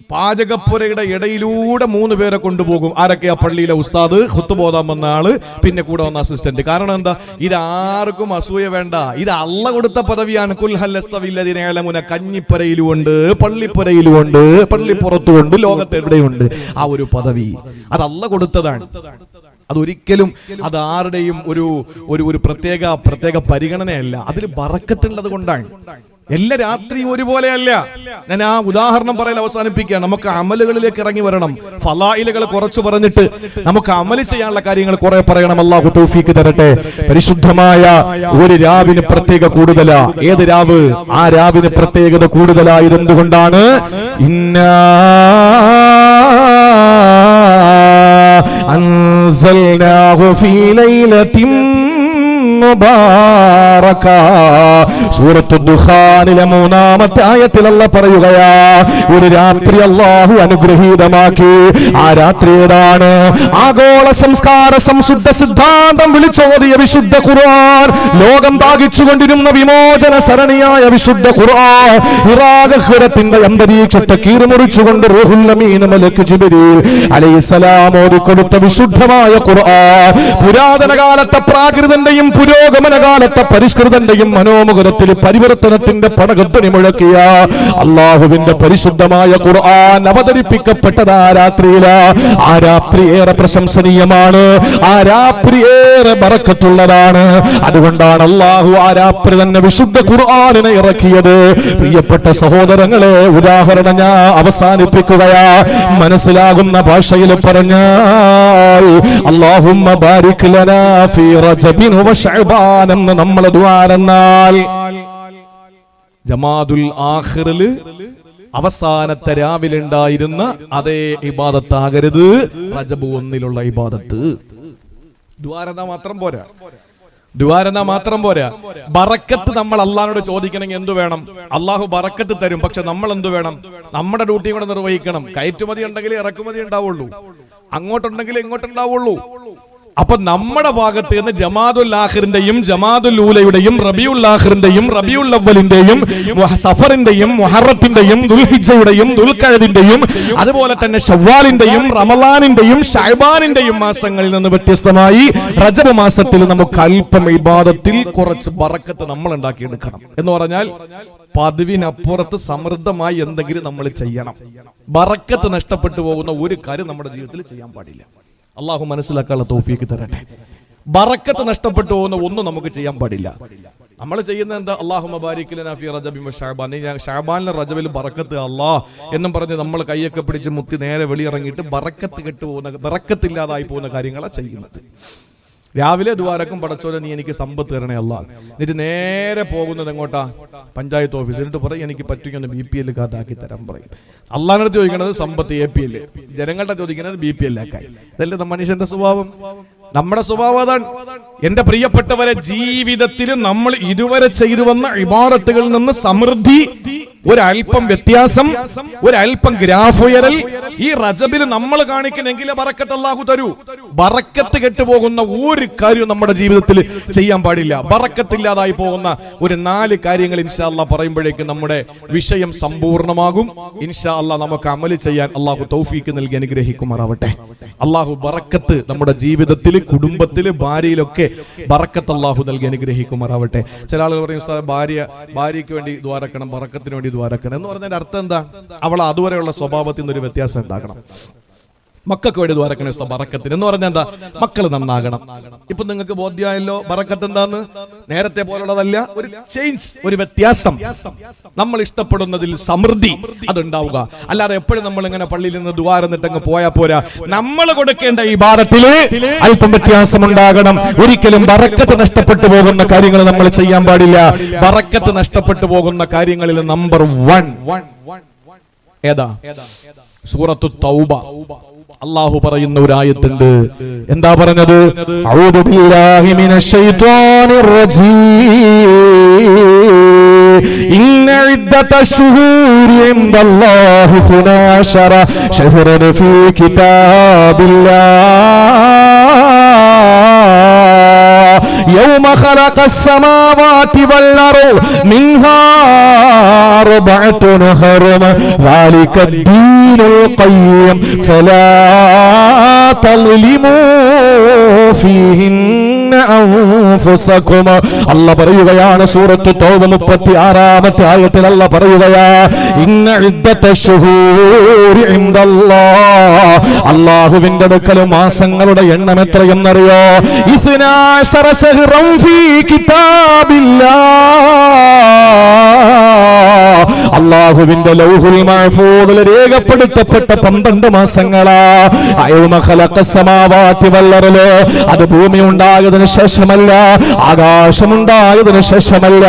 പാചകപ്പുരയുടെ ഇടയിലൂടെ 3 പേരെ കൊണ്ടുപോകും. ആരൊക്കെയാ? പള്ളിയിലെ ഉസ്താദ്, ഖുത്ബോദാൻ വന്ന ആള്, പിന്നെ കൂടെ വന്ന അസിസ്റ്റന്റ്. കാരണം എന്താ? ഇത് ആർക്കും അസൂയ വേണ്ട. ഇത് അല്ലാഹു കൊടുത്ത പദവിയാണ്. കുൽ ഹൽ യസ്തവില്ലദീന യഅലമൂന. കഞ്ഞിപ്പുരയിലുമുണ്ട്, പള്ളിപ്പുരയിലുമുണ്ട്, പള്ളിപ്പുറത്തുമുണ്ട്, ലോകത്ത് എവിടെയുണ്ട് ആ ഒരു പദവി. അത് അല്ലാഹു കൊടുത്തതാണ്. അതൊരിക്കലും അത് ആരുടെയും ഒരു പ്രത്യേക പരിഗണനയല്ല. അതിൽ ബറക്കത്തുള്ളത് കൊണ്ടാണ്. എല്ലാ രാത്രിയും ഒരുപോലെയല്ല. ഞാൻ ആ ഉദാഹരണം പറയൽ അവസാനിപ്പിക്കുകയാണ്. നമുക്ക് അമലുകളിലേക്ക് ഇറങ്ങി വരണം. ഫളായിലുകൾ കുറച്ച് പറഞ്ഞിട്ട് നമുക്ക് അമല് ചെയ്യാനുള്ള കാര്യങ്ങൾ കുറെ പറയണം. അല്ലാഹു തൗഫീഖ് തരട്ടെ. പരിശുദ്ധമായ ഒരു രാവിന് പ്രത്യേക കൂടുതലാ. ഏത് രാവ്? ആ രാവിന് പ്രത്യേകത കൂടുതലായത് എന്തുകൊണ്ടാണ്? ഇന്നാ അൻസൽനാഹു ഫീ ലൈലത്തിൻ മുബാറക. സൂറത്തു ദുഖാനിലെ 3-ാമത്തെ ആയത്തിൽ അല്ലാഹു പറയുകയാ, ഒരു രാത്രി അല്ലാഹു അനുഗ്രഹീതമാക്കി. ആ രാത്രി ഏതാണ്? ആഗോള സംസ്കാര സംശുദ്ധ സിദ്ധാന്തം വിളിച്ചോതിയ വിശുദ്ധ ഖുർആൻ, ലോകം ദാഹിച്ചുകൊണ്ടിരുന്ന വിമോചന സരണിയായ വിശുദ്ധ ഖുർആൻ, ഇറാഖത്തിന്റെ അന്തരീക്ഷത്തെ കീറിമുറിച്ചുകൊണ്ട് റൂഹുൽ അമീൻ മലക്ക് ജിബ്രീൽ അലൈഹിസ്സലാം ഓതിക്കൊടുത്ത വിശുദ്ധമായ ഖുർആൻ, പുരാതന കാലത്തെ പ്രാകൃതന്റെയും പുരോഗമന കാലത്തെ പരിഷ്കൃതന്റെയും മനോമുഖരത്തിൽ പരിവർത്തനത്തിന്റെ പടകധ്വനി മുഴക്കിയ അള്ളാഹുവിന്റെ പരിശുദ്ധമായ ഖുർആൻ അവതരിപ്പിക്കപ്പെട്ടത് ആ രാത്രിയിലാ. ആ രാത്രി ഏറെ പ്രശംസനീയമാണ്. ആ രാത്രി ഏറെ ബറക്കത്തുള്ളതാണ്. അതുകൊണ്ടാണ് അള്ളാഹു ആ രാത്രി തന്നെ വിശുദ്ധ ഖുർആനിനെ ഇറക്കിയത്. പ്രിയപ്പെട്ട സഹോദരങ്ങളെ, ഉദാഹരണം ഞാൻ അവസാനിപ്പിക്കുകയാ. മനസ്സിലാകുന്ന ഭാഷയിൽ പറഞ്ഞാൽ അല്ലാഹുമ്മ ബാരിക് ലനാ ഫീ റജബിൻ വ ശഅബാൻ എന്ന് നമ്മൾ ദുആരെന്നാൽ ജമാദുൽ ആഖിറില് അവസാനത്തെ രാവിലുണ്ടായിരുന്ന അതേ ഇബാദത്താകരുത് റജബ് 1-ലുള്ള ഇബാദത്ത്. ദുആരെന്നാ മാത്രം പോരാ. ദുആരെന്നാ മാത്രം പോരാ. ബറക്കത്ത് നമ്മൾ അള്ളാഹുനോട് ചോദിക്കണമെങ്കിൽ എന്തു വേണം? അള്ളാഹു ബറക്കത്ത് തരും. പക്ഷെ നമ്മൾ എന്തു വേണം? നമ്മുടെ ഡ്യൂട്ടിയും കൂടെ നിർവഹിക്കണം. കയറ്റുമതി ഉണ്ടെങ്കിൽ ഇറക്കുമതി ഉണ്ടാവുള്ളൂ, അങ്ങോട്ടുണ്ടെങ്കിൽ ഇങ്ങോട്ടുണ്ടാവുള്ളൂ. അപ്പൊ നമ്മുടെ ഭാഗത്ത് നിന്ന് ജമാദുൽ ആഖിറിന്റെയും ജമാദുൽ ഊലയുടെയും റബിയുൽ ആഖിറിന്റെയും റബിയുൽ അവ്വലിന്റെയും മുഹറത്തിന്റെയും മുഹറത്തിന്റെയും ദുൽഹിജ്ജയുടെയും ദുൽഖഅദിന്റെയും അതുപോലെ തന്നെ ശവ്വാലിന്റെയും റമളാനിന്റെയും ശഅബാനിന്റെയും മാസങ്ങളിൽ നിന്ന് വ്യത്യസ്തമായി റജബ് മാസത്തിൽ നമുക്ക് അല്പം ഇബാദത്തിൽ കുറച്ച് ബറക്കത്ത് നമ്മൾ ഉണ്ടാക്കിയെടുക്കണം. എന്ന് പറഞ്ഞാൽ പതിവിനപ്പുറത്ത് സമൃദ്ധമായി എന്തെങ്കിലും നമ്മൾ ചെയ്യണം. ബറക്കത്ത് നഷ്ടപ്പെട്ടു പോകുന്ന ഒരു കാര്യം നമ്മുടെ ജീവിതത്തിൽ ചെയ്യാൻ പാടില്ല. അള്ളാഹു മനസ്സിലാക്കാനുള്ള തൗഫീഖ് തരട്ടെ. ബറക്കത്ത് നഷ്ടപ്പെട്ടു പോകുന്ന ഒന്നും നമുക്ക് ചെയ്യാൻ പാടില്ല. നമ്മൾ ചെയ്യുന്ന എന്താ? അല്ലാഹുമ്മ ബാരിക് ലനാ ഫീ റജബിൻ വ ശഅബാൻ. ശഅബാനിലും റജബിലും ബറക്കത്ത് അല്ലാഹ് എന്നും പറഞ്ഞ് നമ്മൾ കൈയൊക്കെ പിടിച്ച് മുത്തി നേരെ വെളിയിറങ്ങിയിട്ട് ബറക്കത്ത് കെട്ടുപോകുന്ന, ബറക്കത്തില്ലാതായി പോകുന്ന കാര്യങ്ങളാണ് ചെയ്യുന്നത്. രാവിലെ ദുആരക്കും പടച്ചോനെ നീ എനിക്ക് സമ്പത്ത് തരണേ അല്ലാഹ്. എന്നിട്ട് നേരെ പോകുന്നത് എങ്ങോട്ടാ? പഞ്ചായത്ത് ഓഫീസ്. എന്നിട്ട് പറയും എനിക്ക് പറ്റുമെന്ന് BPL കാർഡ് ആക്കി തരാൻ പറയും. അള്ളാഹിനോട് ചോദിക്കുന്നത് സമ്പത്ത് APL, ജനങ്ങളുടെ ചോദിക്കുന്നത് BPL ആക്കായി. ഇതല്ലേ മനുഷ്യന്റെ സ്വഭാവം? നമ്മുടെ സ്വഭാവം അതാണ്. എന്റെ പ്രിയപ്പെട്ടവരെ, ജീവിതത്തിൽ നമ്മൾ ഇതുവരെ ചെയ്തു വന്ന ഇബാദത്തുകളിൽ നിന്ന് സമൃദ്ധി ഒരൽപ്പം വ്യത്യാസം, ഒരൽപ്പം ഗ്രാഫ് ഉയരൽ ഈ റജബിൽ നമ്മൾ കാണിക്കണമെങ്കിലേ ബറക്കത്ത് അല്ലാഹു തരൂ. ബറക്കത്ത് കെട്ടുപോകുന്ന ഒരു കാര്യം നമ്മുടെ ജീവിതത്തിൽ ചെയ്യാൻ പാടില്ല. ബറക്കത്തില്ലാതായി പോകുന്ന ഒരു 4 കാര്യങ്ങൾ ഇൻഷാ അല്ലാഹ് പറയുമ്പോഴേക്കും നമ്മുടെ വിഷയം സമ്പൂർണ്ണമാകും. ഇൻഷാ അല്ലാഹ് നമുക്ക് അമല് ചെയ്യാൻ അല്ലാഹു തൗഫീക്ക് നൽകി അനുഗ്രഹിക്കുമാറാവട്ടെ. അല്ലാഹു ബറക്കത്ത് നമ്മുടെ ജീവിതത്തിൽ, കുടുംബത്തിൽ, ഭാര്യയിലൊക്കെ ബറക്കത്ത് അല്ലാഹു നൽകി അനുഗ്രഹിക്കുമാറാവട്ടെ. ചില ആളുകൾ പറയും ഉസ്താദ് ഭാര്യയ്ക്ക് വേണ്ടി ദ്വാരക്കണം, ബറക്കത്തിന് വേണ്ടി ദ്വാരക്കണം എന്ന് പറഞ്ഞതിന്റെ അർത്ഥം എന്താ? അവൾ അതുവരെയുള്ള സ്വഭാവത്തിൽ നിന്നൊരു വ്യത്യാസം ഉണ്ടാക്കണം. മക്കൾക്ക് വേണ്ടി ദ്വാരക്കണം ബറക്കത്തിന് എന്ന് പറഞ്ഞാൽ എന്താ? മക്കൾ നന്നാകണം. ഇപ്പൊ നിങ്ങൾക്ക് ബോധ്യമായല്ലോ ബറക്കത്ത് എന്താന്ന്. നേരത്തെ പോലുള്ളതല്ല, ഒരു ചേഞ്ച്, ഒരു വ്യത്യാസം. നമ്മൾ ഇഷ്ടപ്പെടുന്നതിൽ സമൃദ്ധി അതുണ്ടാവുക. അല്ലാതെ എപ്പോഴും നമ്മൾ ഇങ്ങനെ പള്ളിയിൽ നിന്ന് ദ്വാരന്നിട്ടങ്ങ് പോയാ പോരാ. നമ്മൾ കൊടുക്കേണ്ട ഈ ഭാരത്തില് അല്പം വ്യത്യാസം ഉണ്ടാകണം. ഒരിക്കലും ബറക്കത്ത് നഷ്ടപ്പെട്ടു പോകുന്ന കാര്യങ്ങൾ നമ്മൾ ചെയ്യാൻ പാടില്ല. ബറക്കത്ത് നഷ്ടപ്പെട്ടു പോകുന്ന കാര്യങ്ങളിൽ നമ്പർ 1 ഏതാ? സൂറത്തു തൗബ. അല്ലാഹു പറയുന്ന ഒരു ആയത്തുണ്ട്. എന്താ പറഞ്ഞത്? അഊദു ബില്ലാഹി മിനശ് ശൈത്വാനിർ റജീം. ഇന്ന ഇദ്ദതശ് ശുഹൂരി ഇൻദല്ലാഹി 12 ശഹ്റൻ ഫീ കിതാബില്ലാഹ് യൗമ ഖലഖസ് സമാവാതി വൽ അർദ് മിൻഹാ അർബഅത്തുൻ ഹുറും ദാലിക ദീനുൽ ഖയ്യിം ഫലാ തളിമു ഫീഹിന്ന അൻഫുസകും. അല്ലാഹ് പറയുകയാണ് സൂറത്ത് തൗബ 36-ാമത്തെ ആയത്തിൽ അല്ലാഹ് പറയുകയാ, ഇന്ന ഇദ്ദതശ് ശുഹൂരി ഇൻദല്ലാഹ്, അല്ലാഹുവിന്റെ അടുക്കൽ മാസങ്ങളുടെ എണ്ണം എത്രയെന്നറിയോ? 12 ശഹ്റൻ ഫീ കിതാബില്ലാഹ്, അല്ലാഹുവിന്റെ ലൗഹുൽ മഹ്ഫൂദിൽ രേഖപ്പെടുത്തപ്പെട്ട 12 മാസങ്ങളാ. യൗമ ഖലഖസ് സമാവാതി വൽ അർദ്, അത് ഭൂമി ഉണ്ടായതിനു ശേഷമല്ല, ആകാശമുണ്ടായതിനു ശേഷമല്ല.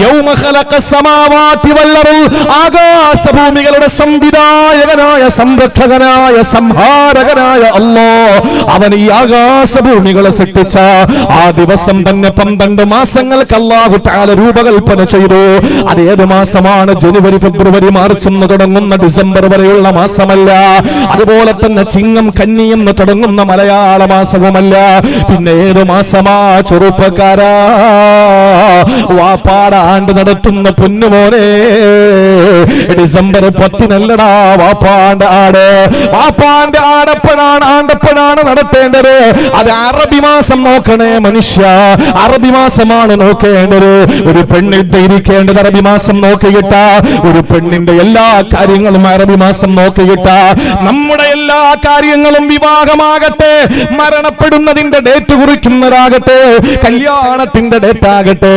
യൗമ ഖലഖസ് സമാവാതി വൽ അർദ്, ആകാശഭൂമികളുടെ സംവിധായകനായ, സംരക്ഷകനായ, സംഹാരകനായ അല്ലാഹ്, അവൻ ഈ ആകാശഭൂമികളെ സൃഷ്ടിച്ച ആ ദിവസം തന്നെ 12 മാസങ്ങൾക്ക് അല്ലാഹു തആല രൂപകൽപ്പന ചെയ്തു. അത് ഏത് മാസമാണ്? ജനുവരി, ഫെബ്രുവരി, മാർച്ച് എന്ന് തുടങ്ങുന്ന ഡിസംബർ വരെയുള്ള മാസമല്ല. അതുപോലെ തന്നെ ചിങ്ങം, കന്നി എന്ന് തുടങ്ങുന്ന മലയാള മാസവുമല്ല. പിന്നെ ഏത് മാസമാ ചെറുപ്പക്കാരാ? വാപ്പാട ആണ്ട് നടത്തുന്ന പൊന്നുമോനെ, ഡിസംബർ 10-നല്ലടാ വാപ്പാന്റെ ആട്. വാപ്പാന്റെ ആണ്ടപ്പനാണ് നടത്തേണ്ടത്. അത് അറബി മാസം നോക്കണേ മനുഷ്യ, അറബി മാസമാണ് നോക്കേണ്ടത്. ഒരു പെണ്ണിട്ട് ഇരിക്കേണ്ടത് അറബി മാസം നോക്കിയിട്ട, ഒരു പെണ്ണിന്റെ എല്ലാ കാര്യങ്ങളും അറബി മാസം നോക്കിയിട്ട, നമ്മുടെ എല്ലാ കാര്യങ്ങളും, വിവാഹമാകട്ടെ, മരണപ്പെടുന്നതിന്റെ ഡേറ്റ് കുറിക്കുന്നതാകട്ടെ, കല്യാണത്തിന്റെ ഡേറ്റ് ആകട്ടെ,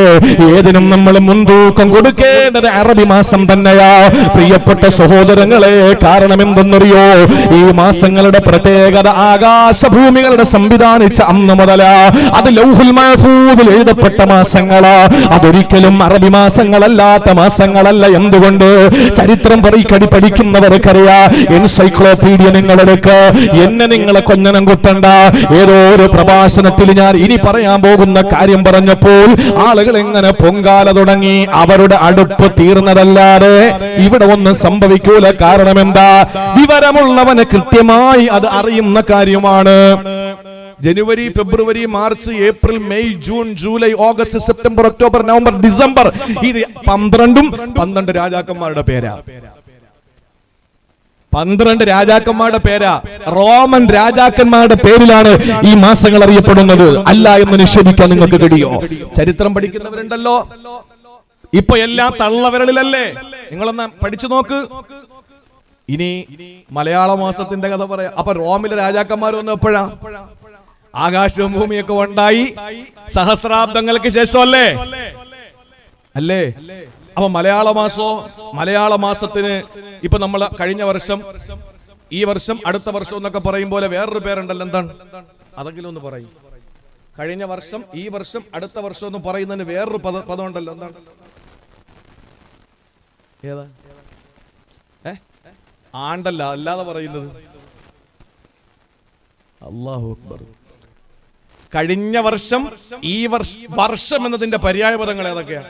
ഏതിനും നമ്മൾ മുൻതൂക്കം കൊടുക്കേണ്ടത് അറബി മാസം തന്നെയാ പ്രിയപ്പെട്ട സഹോദരങ്ങളെ. കാരണം എന്തെന്നറിയോ? ഈ മാസങ്ങളുടെ പ്രത്യേകത ആകാശഭൂമികളുടെ സംവിധാനിച്ച അന്ന് മുതലാ. അത് ലൗഹുൽ മഹ്ഫൂദിൽ എഴുതപ്പെട്ട മാസങ്ങളാ. അതൊരിക്കലും അറബി മാസങ്ങളല്ലാത്ത മാസങ്ങളല്ല. എന്തുകൊണ്ട്? ചരിത്രം പഠിക്കുന്നവർക്കറിയാ. എൻസൈക്ലോപീഡിയ നിങ്ങളെടുക്ക്. എന്നെ നിങ്ങളെ കൊഞ്ഞനം കുത്തണ്ട. ഏതോ ഒരു പ്രഭാഷണത്തിൽ ഞാൻ ഇനി പറയാൻ പോകുന്ന കാര്യം പറഞ്ഞപ്പോൾ ആളുകൾ എങ്ങനെ പൊങ്കാല തുടങ്ങി. അവരുടെ അടുപ്പ് തീർന്നതല്ലാതെ ഇവിടെ ഒന്നും സംഭവിക്കൂല. കാരണം എന്താ? വിവരമുള്ളവന് കൃത്യമായി അത് അറിയുന്ന കാര്യമാണ്. ജനുവരി, ഫെബ്രുവരി, March, April, May, June, July, August, September, October, November, December, ഇത് 12 രാജാക്കന്മാരുടെ പേരാ. 12 രാജാക്കന്മാരുടെ പേരാ. റോമൻ രാജാക്കന്മാരുടെ പേരിലാണ് ഈ മാസങ്ങൾ അറിയപ്പെടുന്നത്. അല്ല എന്ന് നിഷേധിക്കാൻ നിങ്ങൾക്ക് കഴിയോ? ചരിത്രം പഠിക്കുന്നവരുണ്ടല്ലോ. ഇപ്പൊ എല്ലാം തള്ളവിരലിലല്ലേ? നിങ്ങളൊന്ന് പഠിച്ചു നോക്ക്. ഇനി മലയാള മാസത്തിന്റെ കഥ പറയാം. അപ്പൊ റോമിലെ രാജാക്കന്മാർ വന്നു എപ്പോഴാ? ആകാശവും ഭൂമിയൊക്കെ ഉണ്ടായി സഹസ്രാബ്ദങ്ങൾക്ക് ശേഷമല്ലേ? അല്ലേ? അപ്പൊ മലയാള മാസത്തിന് ഇപ്പൊ നമ്മൾ കഴിഞ്ഞ വർഷം, ഈ വർഷം, അടുത്ത വർഷം എന്നൊക്കെ പറയും പോലെ വേറൊരു പേരുണ്ടല്ലോ. എന്താണ്? അതെങ്കിലും ഒന്ന് പറയും. കഴിഞ്ഞ വർഷം, ഈ വർഷം, അടുത്ത വർഷം എന്ന് പറയുന്നതിന് വേറൊരു പദം ഉണ്ടല്ലോ. എന്താണ്? ഏതാ? ആണ്ടല്ല, അല്ലാതെ പറയുന്നത്. അല്ലാഹു അക്ബർ. കഴിഞ്ഞ വർഷം, ഈ വർഷം എന്നതിന്റെ പര്യായ പദങ്ങൾ ഏതൊക്കെയാ?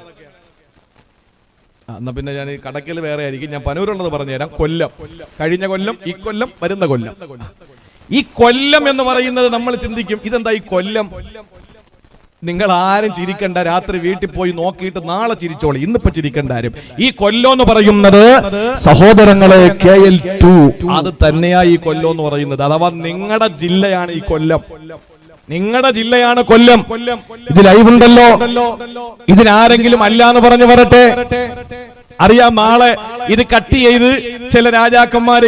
എന്നാ പിന്നെ ഞാൻ കടക്കൽ വേറെ ആയിരിക്കും. ഞാൻ പനൂരുള്ളത് പറഞ്ഞുതരാം. കൊല്ലം, കഴിഞ്ഞ കൊല്ലം, ഈ കൊല്ലം, വരുന്ന കൊല്ലം. ഈ കൊല്ലം എന്ന് പറയുന്നത് നമ്മൾ ചിന്തിക്കും, ഇതെന്താ ഈ കൊല്ലം? നിങ്ങൾ ആരും ചിരിക്കണ്ട, രാത്രി വീട്ടിൽ പോയി നോക്കിയിട്ട് നാളെ ചിരിച്ചോളി, ഇന്നിപ്പോ ചിരിക്കണ്ട ആരും. ഈ കൊല്ലം എന്ന് പറയുന്നത് സഹോദരങ്ങളെ KL2 അത് തന്നെയാ ഈ കൊല്ലം എന്ന് പറയുന്നത്. അഥവാ നിങ്ങളുടെ ജില്ലയാണ് ഈ കൊല്ലം, നിങ്ങളുടെ ജില്ലയാണ് കൊല്ലം. ഇത് ലൈവ് ഉണ്ടല്ലോ, ഇതിനാരെങ്കിലും അല്ല എന്ന് പറഞ്ഞു വരട്ടെ. അറിയാം, നാളെ ഇത് കട്ട് ചെയ്ത് ചില രാജാക്കന്മാര്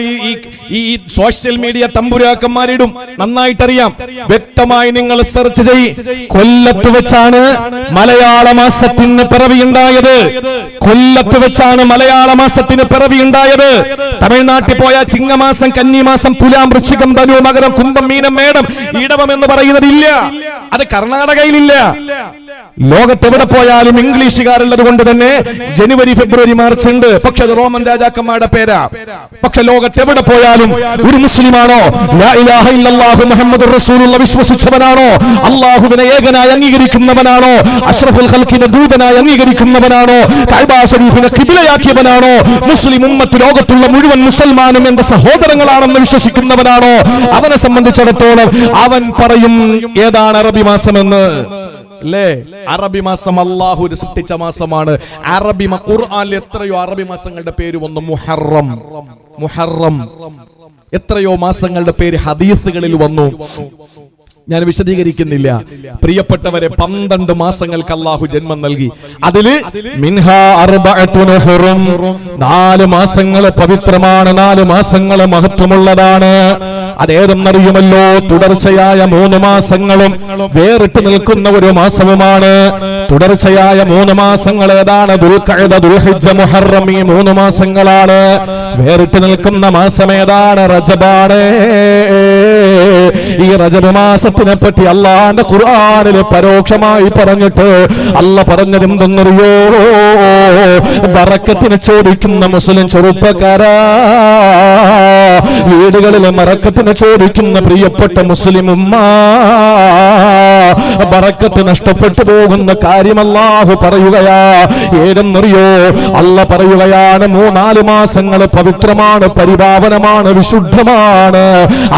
ഈ സോഷ്യൽ മീഡിയ തമ്പുരാക്കന്മാരിടും. നന്നായിട്ടറിയാം, വ്യക്തമായി നിങ്ങൾ സെർച്ച് ചെയ്യ്. കൊല്ലത്ത് വെച്ചാണ് മലയാള മാസത്തിന് പിറവിയുണ്ടായത്. കൊല്ലത്ത് വെച്ചാണ് മലയാള മാസത്തിന് പിറവിയുണ്ടായത്. തമിഴ്നാട്ടിൽ പോയ ചിങ്ങമാസം, കന്നിമാസം, തുലാം, വൃശ്ചികം, ധനു, മകരം, കുംഭം, മീനം, മേടം, ഈടവം എന്ന് പറയുന്നതില്ല. അത് കർണാടകയിലില്ല. ലോകത്തെവിടെ പോയാലും ഇംഗ്ലീഷുകാരുള്ളത് കൊണ്ട് തന്നെ ജനുവരി, ഫെബ്രുവരി, മാർച്ച് ഉണ്ട്. പക്ഷെ അത് റോമൻ രാജാക്കന്മാരുടെ പേരാ. പക്ഷെ ലോകത്തെവിടെ പോയാലും ഒരു മുസ്ലിമാണോ, ലാ ഇലാഹ ഇല്ലല്ലാഹു മുഹമ്മദുർ റസൂലുള്ളാഹി വിശ്വസിച്ചവനാണോ, അല്ലാഹുവിനെ ഏകനായി അംഗീകരിക്കുന്നവനാണോ, അഷ്റഫുൽ ഖൽഖിനെ ദൂതനായി അംഗീകരിക്കുന്നവനാണോ, കഅബ ശരീഫിനെ ഖിബ്ലയാക്കിയവനാണോ, മുസ്ലിം ഉമ്മത്ത് ലോകത്തുള്ള മുഴുവൻ മുസൽമാനും എന്റെ സഹോദരങ്ങളാണെന്ന് വിശ്വസിക്കുന്നവനാണോ, അവനെ സംബന്ധിച്ചിടത്തോളം അവൻ പറയും ഏതാണ് അറബി മാസമെന്ന്. അല്ലേ? അറബി മാസം അല്ലാഹു സൃഷ്ടിച്ച മാസമാണ്. അറബി ഖുർആനിൽ എത്രയോ അറബി മാസങ്ങളുടെ പേര് വന്നു. മുഹറം, മുഹറം, എത്രയോ മാസങ്ങളുടെ പേര് ഹദീസുകളിൽ വന്നു. ഞാൻ വിശദീകരിക്കുന്നില്ല. പ്രിയപ്പെട്ടവരെ, 12 മാസങ്ങൾക്ക് അല്ലാഹു ജന്മം നൽകി. അതില് മിൻഹാ അർബഅത്തുൻ ഹുറും, 4 മാസങ്ങൾ പവിത്രമാണ്, 4 മാസങ്ങൾ മഹത്വമുള്ളതാണ്. അതേതെന്നറിയുമല്ലോ? തുടർച്ചയായ 3 മാസങ്ങളും വേറിട്ട് നിൽക്കുന്ന ഒരു മാസവുമാണ്. തുടർച്ചയായ 3 മാസങ്ങൾ ഏതാണ്? ദുൽഖഅദ, ദുൽഹിജ്ജ, മുഹറം, ഈ 3 മാസങ്ങളാണ്. വേറിട്ട് നിൽക്കുന്ന മാസം ഏതാണ്? റജബാണ്. ഈ റജബ് മാസത്തിനെ പറ്റി അള്ളാന്റെ ഖുർആനിൽ പരോക്ഷമായി പറഞ്ഞിട്ട് അല്ല പറഞ്ഞത് എന്തെന്നറിയോ? ബറക്കത്തിന് ചോദിക്കുന്ന മുസ്ലിം ചെറുപ്പക്കാരാ, വീടുകളിലെ ബറക്കത്തിന് ചോദിക്കുന്ന പ്രിയപ്പെട്ട മുസ്ലിം ഉമ്മ, ബറക്കത്ത് നഷ്ടപ്പെട്ടു പോകുന്ന കാര്യം അല്ലാഹു പറയുകയാ. ഏതെന്നറിയോ? അല്ല പറയുകയാണ് 3-4 മാസങ്ങൾ പവിത്രമാണ്, പരിപാവനമാണ്, വിശുദ്ധമാണ്.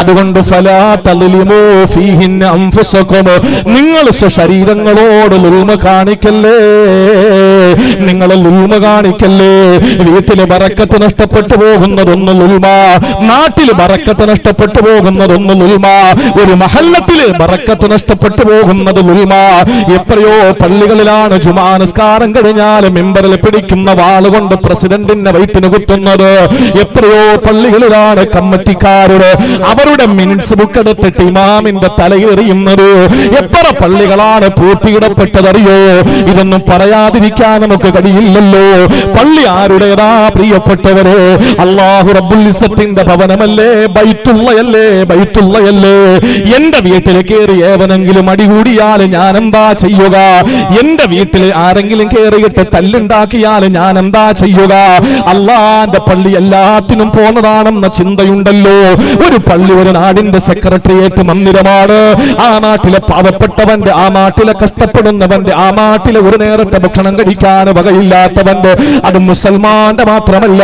അതുകൊണ്ട് ഫലാ തളിലിമോ ഫീഹിന്ന അൻഫുസകും, നിങ്ങൾ ശരീരങ്ങളോട് ലുൽമ കാണിക്കല്ലേ, നിങ്ങൾ ലുൽമ കാണിക്കല്ലേ. വീട്ടില് ബറക്കത്ത് നഷ്ടപ്പെട്ടു പോകുന്നതൊന്ന് ലുൽമ, നാട്ടില് ബറക്കത്ത് നഷ്ടപ്പെട്ടു പോകുന്നതൊന്ന് ലുൽമ, ഒരു മഹല്ലത്തില് ബറക്കത്ത് നഷ്ടപ്പെട്ടു പോകുന്നത് ലുൽമ. എത്രയോ പള്ളികളിലാണ് ജുമാ നിസ്കാരം കഴിഞ്ഞാൽ മെമ്പറിൽ പിടിക്കുന്ന വാളുകൊണ്ട് പ്രസിഡന്റിന്റെ വയറ്റിന് കുത്തുന്നത്. എത്രയോ പള്ളികളിലാണ് കമ്മിറ്റിക്കാരുടെ അവരുടെ മിനിറ്റ്സ് ബുക്ക് എടുത്തിട്ട് ഇമാമിന്റെ തലയെറിയുന്നത്. എത്ര പള്ളികളാണ് പൂട്ടിയിടപ്പെട്ടതറിയോ? ഇതൊന്നും പറയാതിരിക്കാൻ നമുക്ക് കഴിയില്ലല്ലോ. പള്ളി ആരുടേതാ പ്രിയപ്പെട്ടവരെ? അല്ലാഹു റബ്ബുൽ ഇസ്സത്തിന്റെ ഭവനമല്ലേ, ബൈത്തുള്ളയല്ലേ, ബൈത്തുള്ളയല്ലേ. എന്റെ വീട്ടിൽ കയറി ഏവനെങ്കിലും അടികൂടിയാൽ ഞാൻ എന്താ ചെയ്യുക? എന്റെ വീട്ടിൽ ആരെങ്കിലും കയറിയിട്ട് തല്ലുണ്ടാക്കിയാൽ ഞാൻ എന്താ ചെയ്യുക? അള്ളാന്റെ പള്ളി എല്ലാത്തിനും പോന്നതാണെന്ന ചിന്തയുണ്ടല്ലോ. ഒരു പള്ളി ഒരു നാടിന്റെ സെക്രട്ടേറിയറ്റ് മന്ദിരമാണ്. ആ നാട്ടിലെ പാവപ്പെട്ടവന്റെ, ആ നാട്ടിലെ കഷ്ടപ്പെടുന്നവന്റെ, ആ നാട്ടിലെ ഒരു നേരത്തെ ഭക്ഷണം കഴിക്കാൻ വകയില്ലാത്തവന്റെ, അത് മുസൽമാന്റെ മാത്രമല്ല,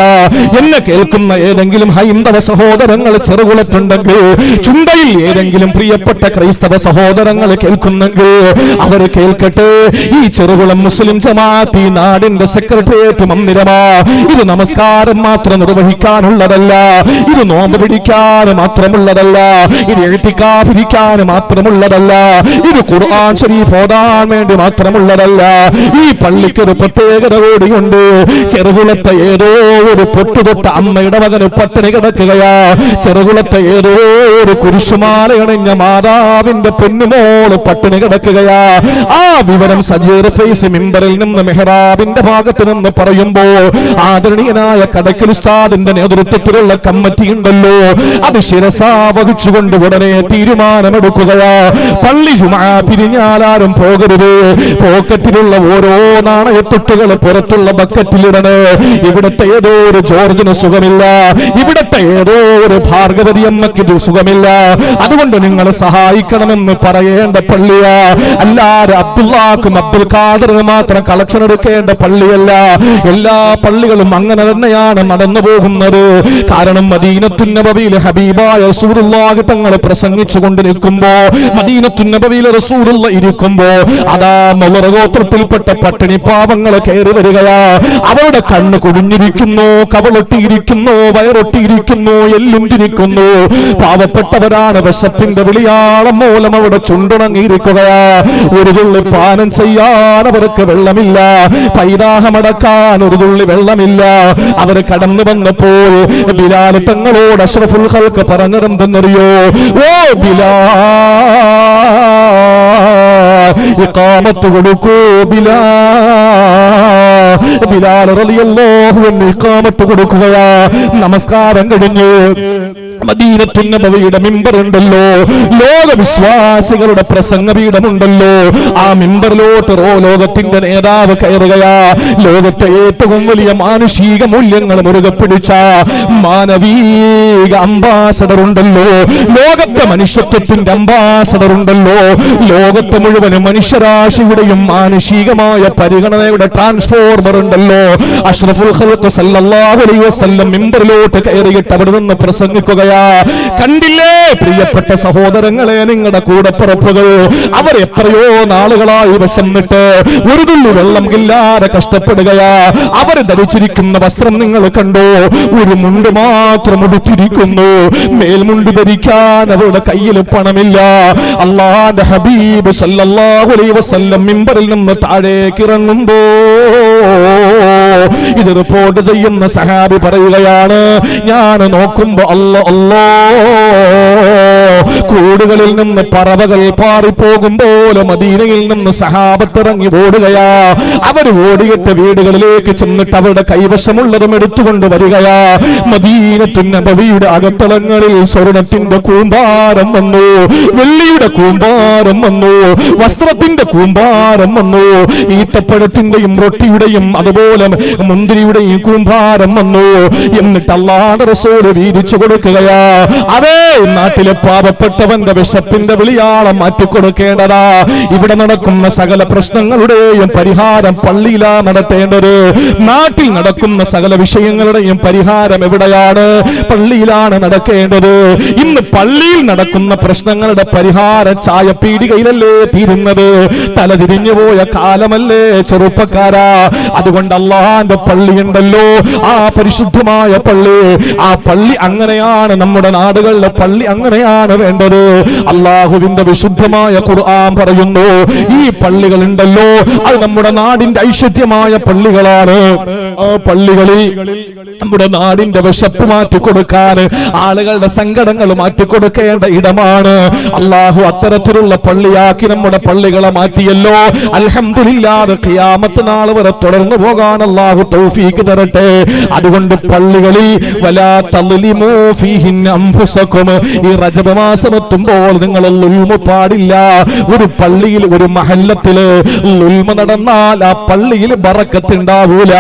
എന്നെ കേൾക്കുന്ന ഏതെങ്കിലും ഹൈന്ദവ സഹോദരങ്ങൾ ചെറുകുളത്തുണ്ടെങ്കിൽ, ചുണ്ടയിൽ ഏതെങ്കിലും പ്രിയപ്പെട്ട ക്രൈസ്തവ സഹോദരങ്ങൾ കേൾക്കുന്നെങ്കിൽ അവർ കേൾക്കട്ടെ. ഈ ചെറുകുളം മുസ്ലിം ജമാഅത്ത് ഈ നാടിന്റെ സെക്രട്ടേറിയറ്റ് മന്ദിരമാ. ഇത് നമസ്കാരം മാത്രം നിർവഹിക്കാനുള്ളതല്ല, ഇത് നോമ്പ് പിടിക്കാൻ മാത്രമുള്ളതല്ല, ഇത് ഇഅ്തികാഫ് ഇരിക്കാൻ മാത്രമുള്ളതല്ല, ഇത് ഖുർആൻ ശരീഫ് ഓതാൻ വേണ്ടി മാത്രമുള്ളതല്ല. ഈ പള്ളിക്ക് ഒരു പ്രത്യേകത കൂടിയുണ്ട്. ചെറുകുളത്തെ ഏതോ ഒരു പൊട്ടുതൊട്ട അമ്മയുടെ മകന് പട്ടിണി കിടക്കുകയാ. ചെറുകുളത്തെ ഏതോ ഒരു കുരിശുമാലയണിഞ്ഞ മാതാവിന്റെ പെണ്ണുമോള് പട്ടിണി കിടക്കുകയാ. ആ വിവരം സജീർ ഫൈസ് മിമ്പറിൽ നിന്ന് മെഹ്റാബിന്റെ ഭാഗത്ത് നിന്ന് പറയുമ്പോ ആദരണീയനായ കടക്കൽ ഉസ്താദിന്റെ നേതൃത്വത്തിലുള്ള കമ്മിറ്റി ഉണ്ടല്ലോ, അത് ശിരസാ വഹിച്ചുകൊണ്ട് ഉടനെ തീരുമാനമെടുക്കുകയാ. പള്ളി ജുമാ പിരിഞ്ഞാലാരും പോകരുത്. പോക്കറ്റിലുള്ള ഓരോ നാണയത്തൊട്ടുകൾ പുറത്തുള്ള ബക്കറ്റിലിടണേ. ഇവിടത്തെ ഏതോ ഒരു ജോർജിന് സുഖമില്ല, ഇവിടത്തെ ഏതോ ഒരു ഭാർഗവതി അമ്മയ്ക്ക് സുഖമില്ല, അതുകൊണ്ട് നിങ്ങൾ സഹായിക്കണമെന്ന് പറയേണ്ട പള്ളിയാ. അല്ലാതെ അബ്ദുല്ലാക്കും അബ്ദുൽ ഖാദറിന് മാത്രം കളക്ഷൻ എടുക്കേണ്ട പള്ളിയല്ല. എല്ലാ പള്ളികളും അങ്ങനെ തന്നെയാണ് നടന്നു പോകുന്നത്. കാരണം മദീനത്തുൻ നബവിയിൽ ഹബീബായ റസൂലുള്ളാഹി തങ്ങൾ പ്രസംഗിച്ചു കൊണ്ട് നിൽക്കുമ്പോ, മദീനത്തുൻ നബവിയിൽ റസൂലുള്ള ഇരിക്കുമ്പോ അതാ മൗലവി ഗോത്രത്തിൽപ്പെട്ട പട്ടിണി പാവങ്ങൾ കയറി വരികയാ. അവരുടെ കണ്ണ് കുടിഞ്ഞിരിക്കുന്നു, കവളൊട്ടിയിരിക്കുന്നു, വയറൊട്ടിയിരിക്കുന്നു, എല്ലുണ്ടിരിക്കുന്നു. പാവപ്പെട്ടവരാണ്. വിശപ്പിന്റെ വിളിയാളം മൂലം അവിടെ ചുണ്ടുണങ്ങിയിരിക്കുകയാ. ഒരു തുള്ളി പാനം ചെയ്യാൻ അവർക്ക് വെള്ളമില്ല, പൈതാഹമടക്കാൻ ഒരു തുള്ളി വെള്ളമില്ല. അവർ കടന്നു വന്നപ്പോൾ ബിലാൽ തങ്ങളോട് അഷ്റഫുൽ ഖൽഖ് പറഞ്ഞതെന്തെന്നറിയോ? ഓ ബിലാൽ, ഇഖാമത്ത് കൊടുക്കൂ ബിലാൽ. ബിലാൽ റളിയല്ലാഹു അൻഹു ഇഖാമത്ത് കൊടുക്കുകയാ. നമസ്കാരം കഴിഞ്ഞ് മദീനത്തുൻ നബവിയുടെ മിമ്പർ ഉണ്ടല്ലോ, ലോകവിശ്വാസികളുടെ പ്രസംഗപീഠമുണ്ടല്ലോ, ആ മിമ്പറിലോട്ട് ലോകത്തിന്റെ നേതാവ് കയറുകയാ. ലോകത്തെ ഏറ്റവും വലിയ മാനുഷിക മൂല്യങ്ങൾ മുറുകെ പിടിച്ച മാനവീക അംബാസഡർ ഉണ്ടല്ലോ, ലോകത്തെ മനുഷ്യത്വത്തിന്റെ അംബാസഡർ ഉണ്ടല്ലോ, ലോകത്തെ മുഴുവൻ മനുഷ്യരാശിയുടെയും മാനുഷികമായ പരിഗണനയുടെ ട്രാൻസ്ഫോർമർ ഉണ്ടല്ലോ, അഷ്റഫുൽ ഖൽഖ് സല്ലല്ലാഹു അലൈഹി വസല്ലം മിമ്പറിലോട്ട് കയറിയിട്ട് അവിടെ നിന്ന് പ്രസംഗിക്കുകയാ. കണ്ടില്ലേ പ്രിയപ്പെട്ട സഹോദരങ്ങളെ, നിങ്ങളുടെ കൂടപ്പിറപ്പുകൾ അവർ എത്രയോ നാളുകളായി വിശന്നിട്ട് ഒരു തുള്ളി വെള്ളം ഇല്ലാതെ കഷ്ടപ്പെടുകയാ. അവർ ധരിച്ചിരിക്കുന്ന വസ്ത്രം നിങ്ങൾ കണ്ടോ? ഒരു മുണ്ട് മാത്രം ഉടുത്തിരിക്കുന്നു, മേൽമുണ്ട് ധരിക്കാൻ അവരുടെ കയ്യിൽ പണമില്ല. അല്ലാഹുവിന്റെ ഹബീബ് സല്ലല്ലാഹു അലൈഹി വസല്ലം മിമ്പറിൽ നിന്ന് താഴേക്ക് ഇറങ്ങുമ്പോ ഇത് റിപ്പോർട്ട് ചെയ്യുന്ന സഹാബി പറയുകയാണ്, ഞാൻ നോക്കുമ്പോ കൂടുകളിൽ നിന്ന് പറവകൾ പാറിപ്പോകുമ്പോൾ മദീനയിൽ നിന്ന് സഹാബത്ത് ഇറങ്ങി ഓടുകയാ. അവർ ഓടിയിട്ട് വീടുകളിലേക്ക് ചെന്നിട്ട് അവരുടെ കൈവശമുള്ളതും എടുത്തുകൊണ്ട് വരികയാ. മദീനത്തുൻ നബവിയുടെ അകത്തളങ്ങളിൽ സ്വർണത്തിന്റെ കൂമ്പാരം വന്നു, വെള്ളിയുടെ കൂമ്പാരം വന്നു, വസ്ത്രത്തിന്റെ കൂമ്പാരം വന്നു, ഈത്തപ്പഴത്തിന്റെയും റൊട്ടിയുടെയും അതുപോലെ മുന്തിരിയുടെയും കൂമ്പാരം വന്നു. എന്നിട്ട് അല്ലാഹുവിന്റെ റസൂൽ വീതിച്ചു കൊടുക്കുകയാ. അതേ നാട്ടിലെ പാവപ്പെട്ടവന്റെ വിശപ്പിന്റെ വിളിയാളം മാറ്റിക്കൊടുക്കേണ്ടതാ. ഇവിടെ നടക്കുന്ന സകല പ്രശ്നങ്ങളുടെയും പരിഹാരം പള്ളിയിലാ നടത്തേണ്ടത്. നാട്ടിൽ നടക്കുന്ന സകല വിഷയങ്ങളുടെയും പരിഹാരം എവിടെയാണ്? പള്ളിയിലാണ് നടക്കേണ്ടത്. ഇന്ന് പള്ളിയിൽ നടക്കുന്ന പ്രശ്നങ്ങളുടെ പരിഹാരം ചായപ്പീടികയിലല്ലേ തീരുന്നത്? തലതിരിഞ്ഞുപോയ കാലമല്ലേ ചെറുപ്പക്കാരാ. അതുകൊണ്ട് അല്ലാഹുവിന്റെ പള്ളിയുണ്ടല്ലോ, ആ പരിശുദ്ധമായ പള്ളി, ആ പള്ളി അങ്ങനെയാണ്. നമ്മുടെ നാടുകളിലെ പള്ളി അങ്ങനെയാണ് വേണ്ടത്. അല്ലാഹുവിന്റെ വിശുദ്ധമായ ഖുർആൻ പറയുന്നു, ഈ പള്ളികളുണ്ടല്ലോ അത് നമ്മുടെ നാടിന്റെ ഐശ്വര്യമായ പള്ളികളാണ്. ആ പള്ളികളിൽ നമ്മുടെ നാടിന്റെ വിശപ്പ് മാറ്റിക്കൊടുക്കാൻ, ആളുകളുടെ സങ്കടങ്ങൾ മാറ്റിക്കൊടുക്കേണ്ട ഇടമാണ്. അല്ലാഹു അത്തരത്തിലുള്ള പള്ളിയാക്കി നമ്മുടെ പള്ളികളെ മാറ്റിയല്ലോ. അൽഹംദുലില്ലാഹ്, ഖിയാമത്ത് നാൾ വരെ തുടർന്നു പോകാൻ അല്ലാഹു തൗഫീഖ് തരട്ടെ. അതുകൊണ്ട് പള്ളികളിൽ വലാ തളിമു ഫീഹിൻ അൻഫുസകും, ഈ റജബ് മാസം എത്തുമ്പോൾ നിങ്ങൾ ളുൽമ പാടില്ല. ഒരു പള്ളിയിൽ ഒരു മഹല്ലത്തില് ളുൽമ നടന്നാൽ ആ പള്ളിയിൽ ബറക്കത്ത് ഉണ്ടാവൂല.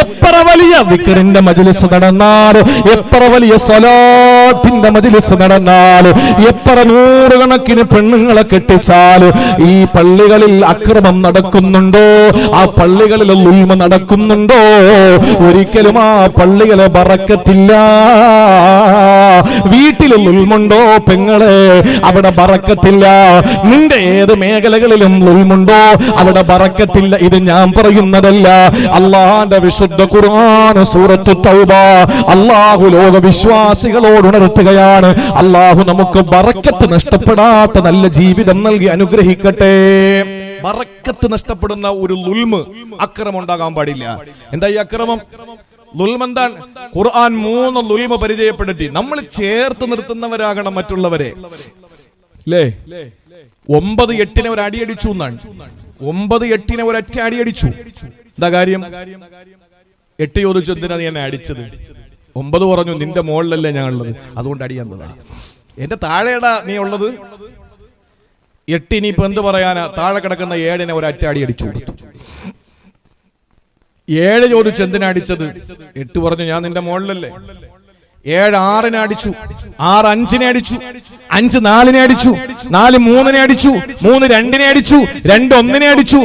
എത്ര വലിയ വിക്റിന്റെ മജ്ലിസ് നടന്നാൽ, എത്ര വലിയ സ്വലാത്തിന്റെ മജ്ലിസ് നടന്നാൽ, എത്ര നൂറുകണക്കിന് പെണ്ണുങ്ങളെ കെട്ടിച്ചാൽ, ഈ പള്ളികളിൽ അക്രമം നടക്കുന്നുണ്ടോ, ആ പള്ളികളിൽ ളുൽമ നടക്കുന്നുണ്ടോ, ഒരിക്കലും ആ പള്ളികളെ ബറക്കത്തില്ല. വീട്ടിൽ ളുൽമുണ്ടോ പെങ്ങളെ, അവിടെ ബറക്കത്തില്ല. നിന്റെ ഏത് മേഖലകളിലും ളുൽമുണ്ടോ, അവിടെ ബറക്കത്തില്ല. ഇത് ഞാൻ പറയുന്നതല്ല, അല്ലാഹുവിന്റെ വിശുദ്ധ ഖുർആൻ സൂറത്ത് തൗബ അല്ലാഹു ലോക വിശ്വാസികളോട് ഉണർത്തുകയാണ്. അല്ലാഹു നമുക്ക് ബറക്കത്ത് നഷ്ടപ്പെടാത്ത നല്ല ജീവിതം നൽകി അനുഗ്രഹിക്കട്ടെ. ബറക്കത്ത് നഷ്ടപ്പെടുന്ന ഒരു ളുൽമ്, അക്രമം ഉണ്ടാകാൻ പാടില്ല. എന്താ ഈ അക്രമം? ളുൽമെന്താണ്? ഖുർആൻ 3 ളുൽമ പരിചയപ്പെടുത്തി. നമ്മൾ ചേർത്ത് നിർത്തുന്നവരാകണം മറ്റുള്ളവരെ, അല്ലേ? 9-8 ഒരു അടിയടിച്ചു എന്നാണ്. 9-8 ഒരൊറ്റ അടിയടിച്ചു. എന്താ കാര്യം? 8 ചോദിച്ചു, എന്തിനാ നീ എന്നെ അടിച്ചത്? 9 പറഞ്ഞു, നിന്റെ മോളിലല്ലേ ഞാനുള്ളത്, അതുകൊണ്ട് അടിയാൻ തന്നതാണ്. എന്റെ താഴെടാ നീ ഉള്ളത് 8. ഇനിയിപ്പോ എന്ത് പറയാനാ? താഴെ കിടക്കുന്ന 7 ഒരറ്റാടി അടിച്ചു കൊടുത്തു. 7 ചോദിച്ചു എന്തിനാ അടിച്ചത്? 8 പറഞ്ഞു ഞാൻ നിന്റെ മുകളിലല്ലേ. 7 6 അടിച്ചു, 6 5 അടിച്ചു, 5 4 അടിച്ചു, 4 3 അടിച്ചു, 3 2 അടിച്ചു, 2 1 അടിച്ചു.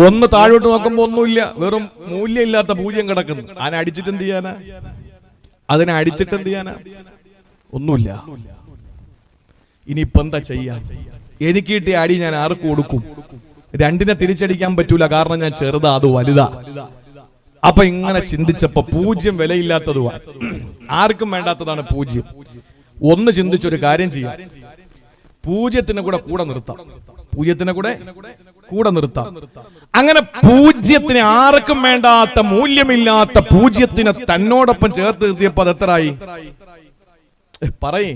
1 താഴോട്ട് നോക്കുമ്പോ ഒന്നുമില്ല, വെറും മൂല്യമില്ലാത്ത 0 കിടക്കുന്നു. അതിനെ അടിച്ചിട്ട് എന്ത് ചെയ്യാനാ? അതിനെ അടിച്ചിട്ട് എന്ത് ചെയ്യാനാ? ഒന്നുമില്ല. ഇനിയിപ്പോ എന്താ ചെയ്യാ? എനിക്ക് കിട്ടിയ അടി ഞാൻ ആർക്ക് കൊടുക്കും? 2 തിരിച്ചടിക്കാൻ പറ്റൂല, കാരണം ഞാൻ ചെറുതാ, അത് വലുതാ. അപ്പൊ ഇങ്ങനെ ചിന്തിച്ചപ്പോ 0 വിലയില്ലാത്തതുമാണ്, ആർക്കും വേണ്ടാത്തതാണ് 0. 1 ചിന്തിച്ചൊരു കാര്യം ചെയ്യാം, 0 കൂടെ നിർത്താം. 0 കൂടെ നിർത്താം. അങ്ങനെ 0 ആർക്കും വേണ്ടാത്ത മൂല്യമില്ലാത്ത 0 തന്നോടൊപ്പം ചേർത്ത് നിർത്തിയപ്പോ അത് എത്രയായി? പറയേ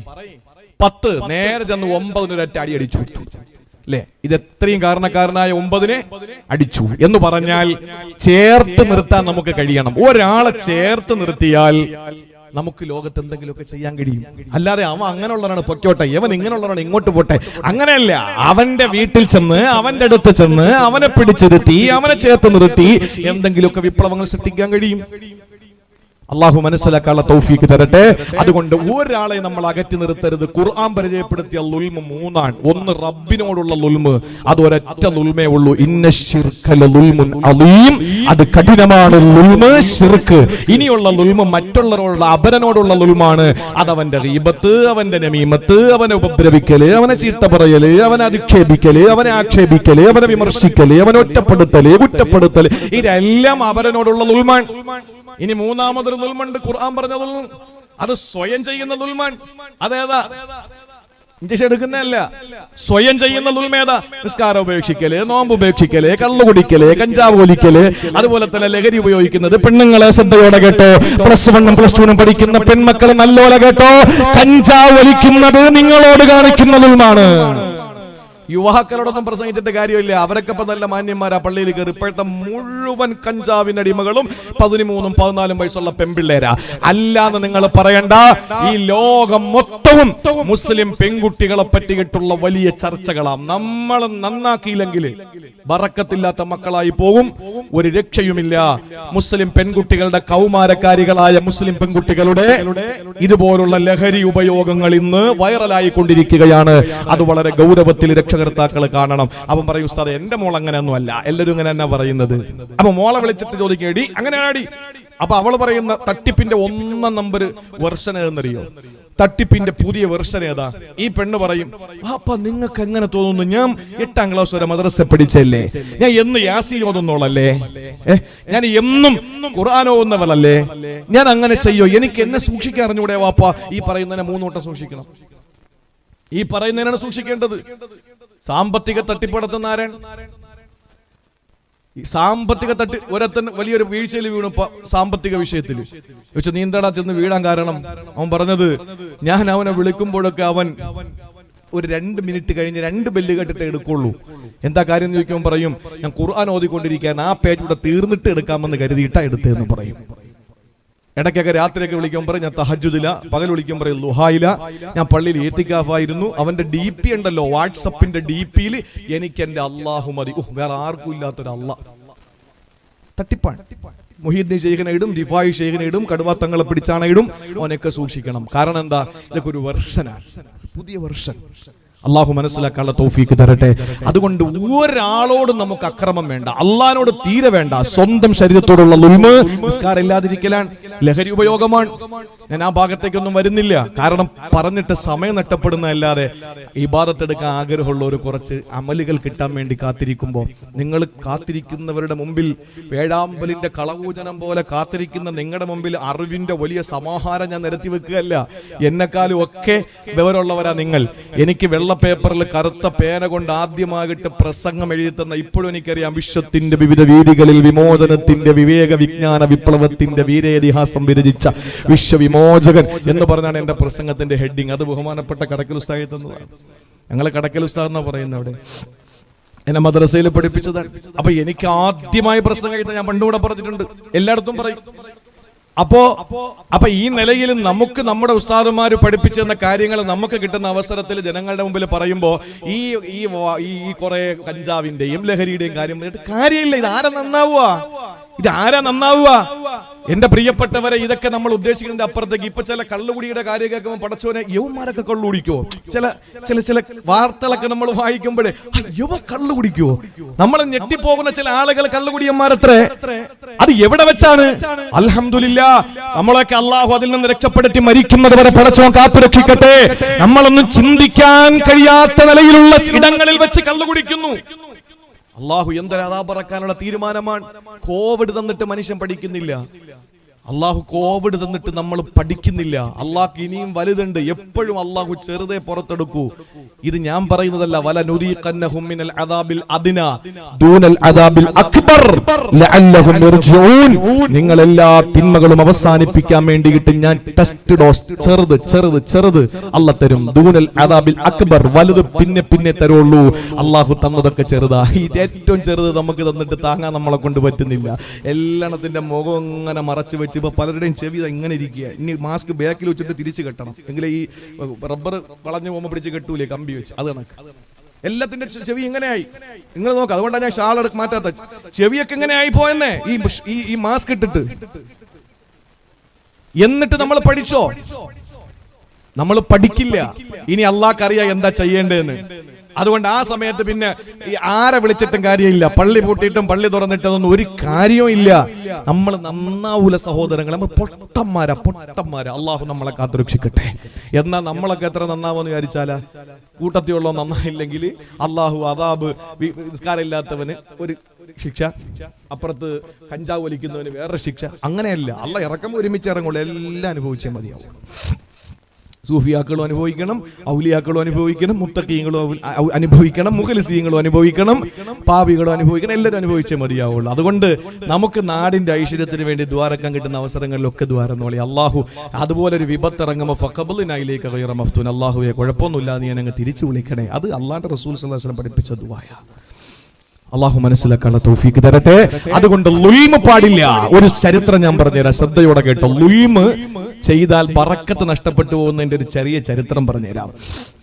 10. നേരെ ചെന്ന് 9 ഒരൊറ്റ അടി അടിച്ചു അല്ലേ? ഇത് എത്രയും കാരണക്കാരനായ 9 അടിച്ചു എന്ന് പറഞ്ഞാൽ ചേർത്ത് നിർത്താൻ നമുക്ക് കഴിയണം. ഒരാളെ ചേർത്ത് നിർത്തിയാൽ നമുക്ക് ലോകത്ത് എന്തെങ്കിലുമൊക്കെ ചെയ്യാൻ കഴിയും. അല്ലാതെ അവൻ അങ്ങനെയുള്ളവരാണ് പൊക്കോട്ടെ, ഇവൻ ഇങ്ങനെയുള്ളവരാണ് ഇങ്ങോട്ട് പോട്ടെ, അങ്ങനെയല്ല. അവന്റെ വീട്ടിൽ ചെന്ന്, അവന്റെ അടുത്ത് ചെന്ന്, അവനെ പിടിച്ചിരുത്തി, അവനെ ചേർത്ത് നിർത്തി എന്തെങ്കിലുമൊക്കെ വിപ്ലവങ്ങൾ സൃഷ്ടിക്കാൻ കഴിയും. അള്ളാഹു മനസ്സിലാക്കാനുള്ള തൗഫീക്ക് തരട്ടെ. അതുകൊണ്ട് ഒരാളെ നമ്മൾ അകറ്റി നിർത്തരുത്. ഖുർആൻ പരിചയപ്പെടുത്തിയ ലുൽമ് 3 ആണ്. 1 റബ്ബിനോടുള്ള ലുൽമ്, അത് ഒരൊറ്റ ലുൽമേ ഉള്ളൂ. ഇന്നശ്ശിർക ലളുൽമുൻ അളീം, അത് കഠിനമാണ് ലുൽമ്, ശിർക്ക്. ഇനിയുള്ള ലുൽമ് മറ്റുള്ളവരോടുള്ള അപരനോടുള്ള ലുൽമാണ്. അത് അവന്റെ ഗീബത്ത്, അവന്റെ നമീമത്ത്, അവനെ ഉപദ്രവിക്കല്, അവനെ ചീത്ത പറയല്, അവനെ അധിക്ഷേപിക്കല്, അവനെ ആക്ഷേപിക്കല്, അവനെ വിമർശിക്കല്, അവനെ ഒറ്റപ്പെടുത്തല്, കുറ്റപ്പെടുത്തല്, ഇതെല്ലാം അപരനോടുള്ള ലുൽമാണ്. ഇനി 3-മതൊരു ദുൽമുണ്ട്, ഖുർആൻ പറഞ്ഞ ദുൽമ്, അത് സ്വയം ചെയ്യുന്ന ദുൽമാൻ. അതേതാ? ഇഞ്ചക്ഷൻ എടുക്കുന്നതല്ല, സ്വയം ചെയ്യുന്ന ദുൽമേതാ? നിസ്കാരം ഉപേക്ഷിക്കല്, നോമ്പ് ഉപേക്ഷിക്കല്, കള്ളു കുടിക്കല്, കഞ്ചാവ് വലിക്കല്, അതുപോലെ തന്നെ ലഹരി ഉപയോഗിക്കുന്നത്. പെണ്ണുങ്ങളെ ശ്രദ്ധയോടെ കേട്ടോ, +1 +2 പഠിക്കുന്ന പെൺമക്കൾ നല്ലോലെ കേട്ടോ, കഞ്ചാവ് വലിക്കുന്നത് നിങ്ങളോട് കാണിക്കുന്ന ദുൽമാണ്. യുവാക്കളോടൊന്നും പ്രസംഗിച്ചിട്ട് കാര്യമില്ല, അവരൊക്കെ ഇപ്പൊ നല്ല മാന്യന്മാരാ, പള്ളിയിൽ കയറി. ഇപ്പോഴത്തെ മുഴുവൻ കഞ്ചാവിന്റെ അടിമകളും 13 14 വയസ്സുള്ള പെൺപിള്ളേരാ. അല്ലാന്ന് നിങ്ങൾ പറയണ്ട. ഈ ലോകം മൊത്തവും മുസ്ലിം പെൺകുട്ടികളെ പറ്റിയിട്ടുള്ള വലിയ ചർച്ചകളാണ്. നമ്മൾ നന്നാക്കിയില്ലെങ്കിൽ ബറക്കത്തില്ലാത്ത മക്കളായി പോകും, ഒരു രക്ഷയുമില്ല. മുസ്ലിം പെൺകുട്ടികളുടെ കൗമാരക്കാരികളായ മുസ്ലിം പെൺകുട്ടികളുടെ ഇതുപോലുള്ള ലഹരി ഉപയോഗങ്ങൾ ഇന്ന് വൈറലായി കൊണ്ടിരിക്കുകയാണ്. അത് വളരെ ഗൗരവത്തിൽ രക്ഷകർത്താക്കൾ കാണണം. അവൻ പറയും, ഉസ്താദ് എന്റെ മോൾ അങ്ങനെയൊന്നും അല്ല, എല്ലാവരും ഇങ്ങനെ തന്നെ പറയുന്നത്. അപ്പൊ മോളെ വിളിച്ചിട്ട് ചോദിക്കേടി അങ്ങനെയാടി. അപ്പൊ അവള് പറയുന്ന തട്ടിപ്പിന്റെ 1 നമ്പർ വെർഷൻ ഏതെന്നറിയോ? തട്ടിപ്പിന്റെ പുതിയ വെർഷൻ ഏതാ? ഈ പെണ്ണ് പറയും, അപ്പൊ നിങ്ങൾക്ക് എങ്ങനെ തോന്നുന്നു? ഞാൻ 8ാം ക്ലാസ് വരെ മദ്രസ പഠിച്ചല്ലേ, ഞാൻ എന്ന് യാസീൻ ഓതുന്നോളല്ലേ, ഞാൻ എന്നും ഖുർആൻ ഓതുന്നവളല്ലേ, ഞാൻ അങ്ങനെ ചെയ്യോ? എനിക്ക് എന്നെ സൂക്ഷിക്കാൻ അറിഞ്ഞൂടെ വാപ്പ? ഈ പറയുന്നതിനെ 3 വട്ടം സൂക്ഷിക്കണം. ഈ പറയുന്നതിനാണ് സൂക്ഷിക്കേണ്ടത്. സാമ്പത്തിക തട്ടിപ്പ് നടത്തുന്ന ആരാണ്? സാമ്പത്തിക ഒരത്തൻ വലിയൊരു വീഴ്ചയിൽ വീണു സാമ്പത്തിക വിഷയത്തിൽ. ചോദിച്ചു, നീ എന്താടാ ചെന്ന് വീഴാൻ കാരണം? അവൻ പറഞ്ഞത്, ഞാൻ അവനെ വിളിക്കുമ്പോഴൊക്കെ അവൻ ഒരു 2 മിനിറ്റ് കഴിഞ്ഞ് 2 ബെല്ല് കേട്ടിട്ട് എടുക്കുള്ളൂ. എന്താ കാര്യം എന്ന് ചോദിക്കുമ്പോൾ പറയും, ഞാൻ ഖുർആൻ ഓതിക്കൊണ്ടിരിക്കാൻ ആ പേജ് ഇവിടെ തീർന്നിട്ട് എടുക്കാമെന്ന് കരുതിയിട്ടാ എടുത്തതെന്ന് പറയും. ഇടയ്ക്കൊക്കെ രാത്രിയൊക്കെ വിളിക്കുമ്പോൾ പറയും, ഞാൻ തഹജ്ജുദില. പകൽ വിളിക്കുമ്പോൾ പറയും ലുഹായില. ഞാൻ പള്ളിയിൽ ഈത്തിക്കാഫായിരുന്നു. അവന്റെ DP ഉണ്ടല്ലോ, വാട്സപ്പിന്റെ DPയിൽ എനിക്ക് എന്റെ അള്ളാഹു മതി, വേറെ ആർക്കും ഇല്ലാത്തൊരു അള്ളാഹ്. തട്ടിപ്പാണ്. മുഹീദ്ദീൻ ശൈഖിനെ ഇടും, റിഫായി ശൈഖിനെ ഇടും, കടുവാത്തങ്ങളെ പിടിച്ചാണ് ഇടും. അവനൊക്കെ സൂക്ഷിക്കണം. കാരണം എന്താ? ഇതൊക്കെ ഒരു വെർഷനാണ്, പുതിയ വെർഷൻ. അള്ളാഹു മനസ്സിലാക്കാനുള്ള തൗഫീക്ക് തരട്ടെ. അതുകൊണ്ട് ഒരാളോടും നമുക്ക് അക്രമം വേണ്ട, അള്ളാഹിനോട് തീരെ വേണ്ട. സ്വന്തം ശരീരത്തോടുള്ള ലുൽമ് നിസ്കാരം ഇല്ലാതിരിക്കലാണ്, ലഹരി ഉപയോഗമാണ്. ഞാൻ ആ ഭാഗത്തേക്കൊന്നും വരുന്നില്ല, കാരണം പറഞ്ഞിട്ട് സമയം നഷ്ടപ്പെടുന്നതല്ലാതെ ഇബാദത്ത് എടുക്കാൻ ആഗ്രഹമുള്ള ഒരു കുറച്ച് അമലുകൾ കിട്ടാൻ വേണ്ടി കാത്തിരിക്കുമ്പോൾ, നിങ്ങൾ കാത്തിരിക്കുന്നവരുടെ മുമ്പിൽ വേഴാമ്പലിന്റെ കളകൂജനം പോലെ കാത്തിരിക്കുന്ന നിങ്ങളുടെ മുമ്പിൽ അറിവിന്റെ വലിയ സമാഹാരം ഞാൻ നിരത്തി വെക്കുകയല്ല. എന്നെക്കാളും ഒക്കെ വിവരമുള്ളവരാ നിങ്ങൾ. എനിക്ക് വെള്ള പേപ്പറിൽ കറുത്ത പേന കൊണ്ട് ആദ്യമായിട്ട് പ്രസംഗം എഴുതി തന്ന ഇപ്പോഴും എനിക്കറിയാം. വിശ്വത്തിന്റെ വിവിധ വീതികളിൽ വിമോചനത്തിന്റെ വിവേക വിജ്ഞാന വിപ്ലവത്തിന്റെ വീരേതിഹാസം വിരചിച്ച വിശ്വവിമോചകൻ എന്ന് പറഞ്ഞാണ് എന്റെ പ്രസംഗത്തിന്റെ ഹെഡിങ്. അത് ബഹുമാനപ്പെട്ട കടക്കൽ ഉസ്താദ് തന്നതാണ്. ഞങ്ങളെ കടക്കൽ ഉസ്താദ് എന്നാ പറയുന്നത്. അവിടെ എന്നെ മദ്രസയിൽ പഠിപ്പിച്ചതാണ്. അപ്പൊ എനിക്ക് ആദ്യമായി പ്രസംഗം എഴുതാൻ ഞാൻ പണ്ടുകൂടെ പറഞ്ഞിട്ടുണ്ട്, എല്ലായിടത്തും പറയും. അപ്പൊ ഈ നിലയിൽ നമുക്ക് നമ്മുടെ ഉസ്താദുമാര് പഠിപ്പിച്ചു തന്ന കാര്യങ്ങൾ നമുക്ക് കിട്ടുന്ന അവസരത്തിൽ ജനങ്ങളുടെ മുമ്പിൽ പറയുമ്പോ ഈ കുറെ കഞ്ചാവിന്റെയും ലഹരിയുടെയും കാര്യമില്ല. ഇതാരാ നന്നാവുക? എന്റെ പ്രിയപ്പെട്ടവരെ, ഇതൊക്കെ നമ്മൾ ഉദ്ദേശിക്കുന്നത് അപ്പുറത്തേക്ക്. ഇപ്പൊ ചില കള്ളുകുടിയുടെ കാര്യം കേൾക്കുമ്പോൾ പടച്ചോനെ യൗമാരൊക്കെ കള്ളു കുടിക്കുവോ? ചില വാർത്തകളൊക്കെ നമ്മൾ വായിക്കുമ്പോഴേ യുവ കള്ളു കുടിക്കുവോ? നമ്മൾ ഞെട്ടിപ്പോകുന്ന ചില ആളുകൾ കള്ളുകുടിയന്മാരത്രേ. അത് എവിടെ വെച്ചാണ്? അൽഹംദുലില്ലാഹ്, നമ്മളൊക്കെ അള്ളാഹു അതിൽ നിന്ന് രക്ഷപ്പെടുത്തി മരിക്കുന്നത് വരെ പടച്ചോൻ കാത്തുരക്ഷിക്കട്ടെ. നമ്മളൊന്നും ചിന്തിക്കാൻ കഴിയാത്ത നിലയിലുള്ള ഇടങ്ങളിൽ വെച്ച് കള്ളു കുടിക്കുന്നു. അള്ളാഹു എന്തൊരു അദാബറക്കാനുള്ള തീരുമാനമാണ്. കോവിഡ് തന്നിട്ട് മനുഷ്യൻ പഠിക്കുന്നില്ല. അള്ളാഹു കോവിഡ് തന്നിട്ട് നമ്മൾ പഠിക്കുന്നില്ല. അള്ളാഹ് ഇനിയും വലുതുണ്ട്. എപ്പോഴും അള്ളാഹു ചെറുതേ പുറത്തെടുക്കൂ. ഇത് ഞാൻ പറയുന്നതല്ല. വല നുരീഖന്നഹും മിനൽ അദാബിൽ അദ്നാ ദൂനൽ അദാബിൽ അക്ബർ ലഅല്ലഹും യർജിഊൻ. നിങ്ങൾ എല്ലാ തിന്മകളും അവസാനിപ്പിക്കാൻ വേണ്ടിയിട്ട് ഞാൻ ടെസ്റ്റ് ഡോസ് ചെറുത് അല്ലാഹ് തരും. ദൂനൽ അദാബിൽ അക്ബർ, വലുത് പിന്നെ തരുള്ളൂ. അള്ളാഹു തന്നതൊക്കെ ചെറുതാ. ഇത് ഏറ്റവും ചെറുത് നമുക്ക് തന്നിട്ട് താങ്ങാൻ നമ്മളെ കൊണ്ട് പറ്റുന്നില്ല. എല്ലാണത്തിന്റെ മുഖം ഇങ്ങനെ മറച്ചു വെച്ച് ഇപ്പൊ പലരുടെയും ചെവി ഇങ്ങനെ ഇരിക്കുക. ഇനി മാസ്ക് ബാക്കിൽ വെച്ചിട്ട് തിരിച്ചു കെട്ടണം. എങ്കിലേ ഈ റബ്ബർ വളഞ്ഞു പോകുമ്പോൾ പിടിച്ച് കെട്ടൂലേ കമ്പി വെച്ച്, അത് കണക്ക്. എല്ലാത്തിന്റെ ചെവി ഇങ്ങനെയായി. നിങ്ങൾ നോക്ക്. അതുകൊണ്ടാണ് ഞാൻ ഷാൾ മാറ്റാത്ത. ചെവിയൊക്കെ ഇങ്ങനെ ആയി പോയെന്നേ ഈ മാസ്ക് ഇട്ടിട്ട്. എന്നിട്ട് നമ്മൾ പഠിച്ചോ? നമ്മൾ പഠിക്കില്ല. ഇനി അള്ളാഹ്ക്ക് അറിയാം എന്താ ചെയ്യേണ്ടതെന്ന്. അതുകൊണ്ട് ആ സമയത്ത് പിന്നെ ഈ ആരെ വിളിച്ചിട്ടും കാര്യമില്ല. പള്ളി പൂട്ടിയിട്ടും പള്ളി തുറന്നിട്ടതൊന്നും ഒരു കാര്യവും ഇല്ല. നമ്മൾ നന്നാവൂല സഹോദരങ്ങൾ. നമ്മൾ പൊട്ടന്മാരാ. അള്ളാഹു നമ്മളെ കാത്തുരക്ഷിക്കട്ടെ. എന്നാൽ നമ്മളൊക്കെ എത്ര നന്നാവെന്ന് വിചാരിച്ചാലാ? കൂട്ടത്തിലുള്ള നന്നായില്ലെങ്കിൽ അള്ളാഹു അദാബ്. നിസ്കാരം ഇല്ലാത്തവന് ഒരു ശിക്ഷ, അപ്പുറത്ത് കഞ്ചാവ് വലിക്കുന്നവന് വേറെ ശിക്ഷ. അങ്ങനെയല്ല. അള്ളാഹ് ഇറക്കുമ്പോൾ ഒരുമിച്ച് ഇറങ്ങുള്ളൂ. എല്ലാം അനുഭവിച്ചേ മതിയാവും. സൂഫിയാക്കളും അനുഭവിക്കണം, ഔലിയാക്കളും അനുഭവിക്കണം, മുത്തഖീങ്ങളും അനുഭവിക്കണം, മുഖലിസീങ്ങളും അനുഭവിക്കണം, പാപികളും അനുഭവിക്കണം. എല്ലാവരും അനുഭവിച്ചേ മതിയാവുള്ളൂ. അതുകൊണ്ട് നമുക്ക് നാടിന്റെ ഐശ്വര്യത്തിന് വേണ്ടി ദ്വാരക്കാൻ കിട്ടുന്ന അവസരങ്ങളിലൊക്കെ ദ്വാരം നോളി. അള്ളാഹു അതുപോലെ ഒരു വിപത്ത് ഇറങ്ങുമ്പോൾ ഫഖബലിനായിലേക്ക് ഗൈറ മഫ്തൂൻ, അള്ളാഹുവെ കുഴപ്പമൊന്നുമില്ല, നീ എന്നെ തിരിച്ചു വിളിക്കണേ. അത് അള്ളാഹുവിന്റെ റസൂൽ സ്വല്ലല്ലാഹു അലൈഹി വസല്ലം പഠിപ്പിച്ച ദുആയ. അള്ളാഹു മനസ്സിലാക്കാനുള്ള തൗഫീഖ് തരട്ടെ. അതുകൊണ്ട് ലുൽമ് പാടില്ല. ഒരു ചരിത്രം ഞാൻ പറഞ്ഞുതരാം, ശ്രദ്ധയോടെ കേട്ടോ. ലുൽമ് ചെയ്താൽ ബറക്കത്ത് നഷ്ടപ്പെട്ടു പോകുന്നതിന്റെ ഒരു ചെറിയ ചരിത്രം പറഞ്ഞുതരാം.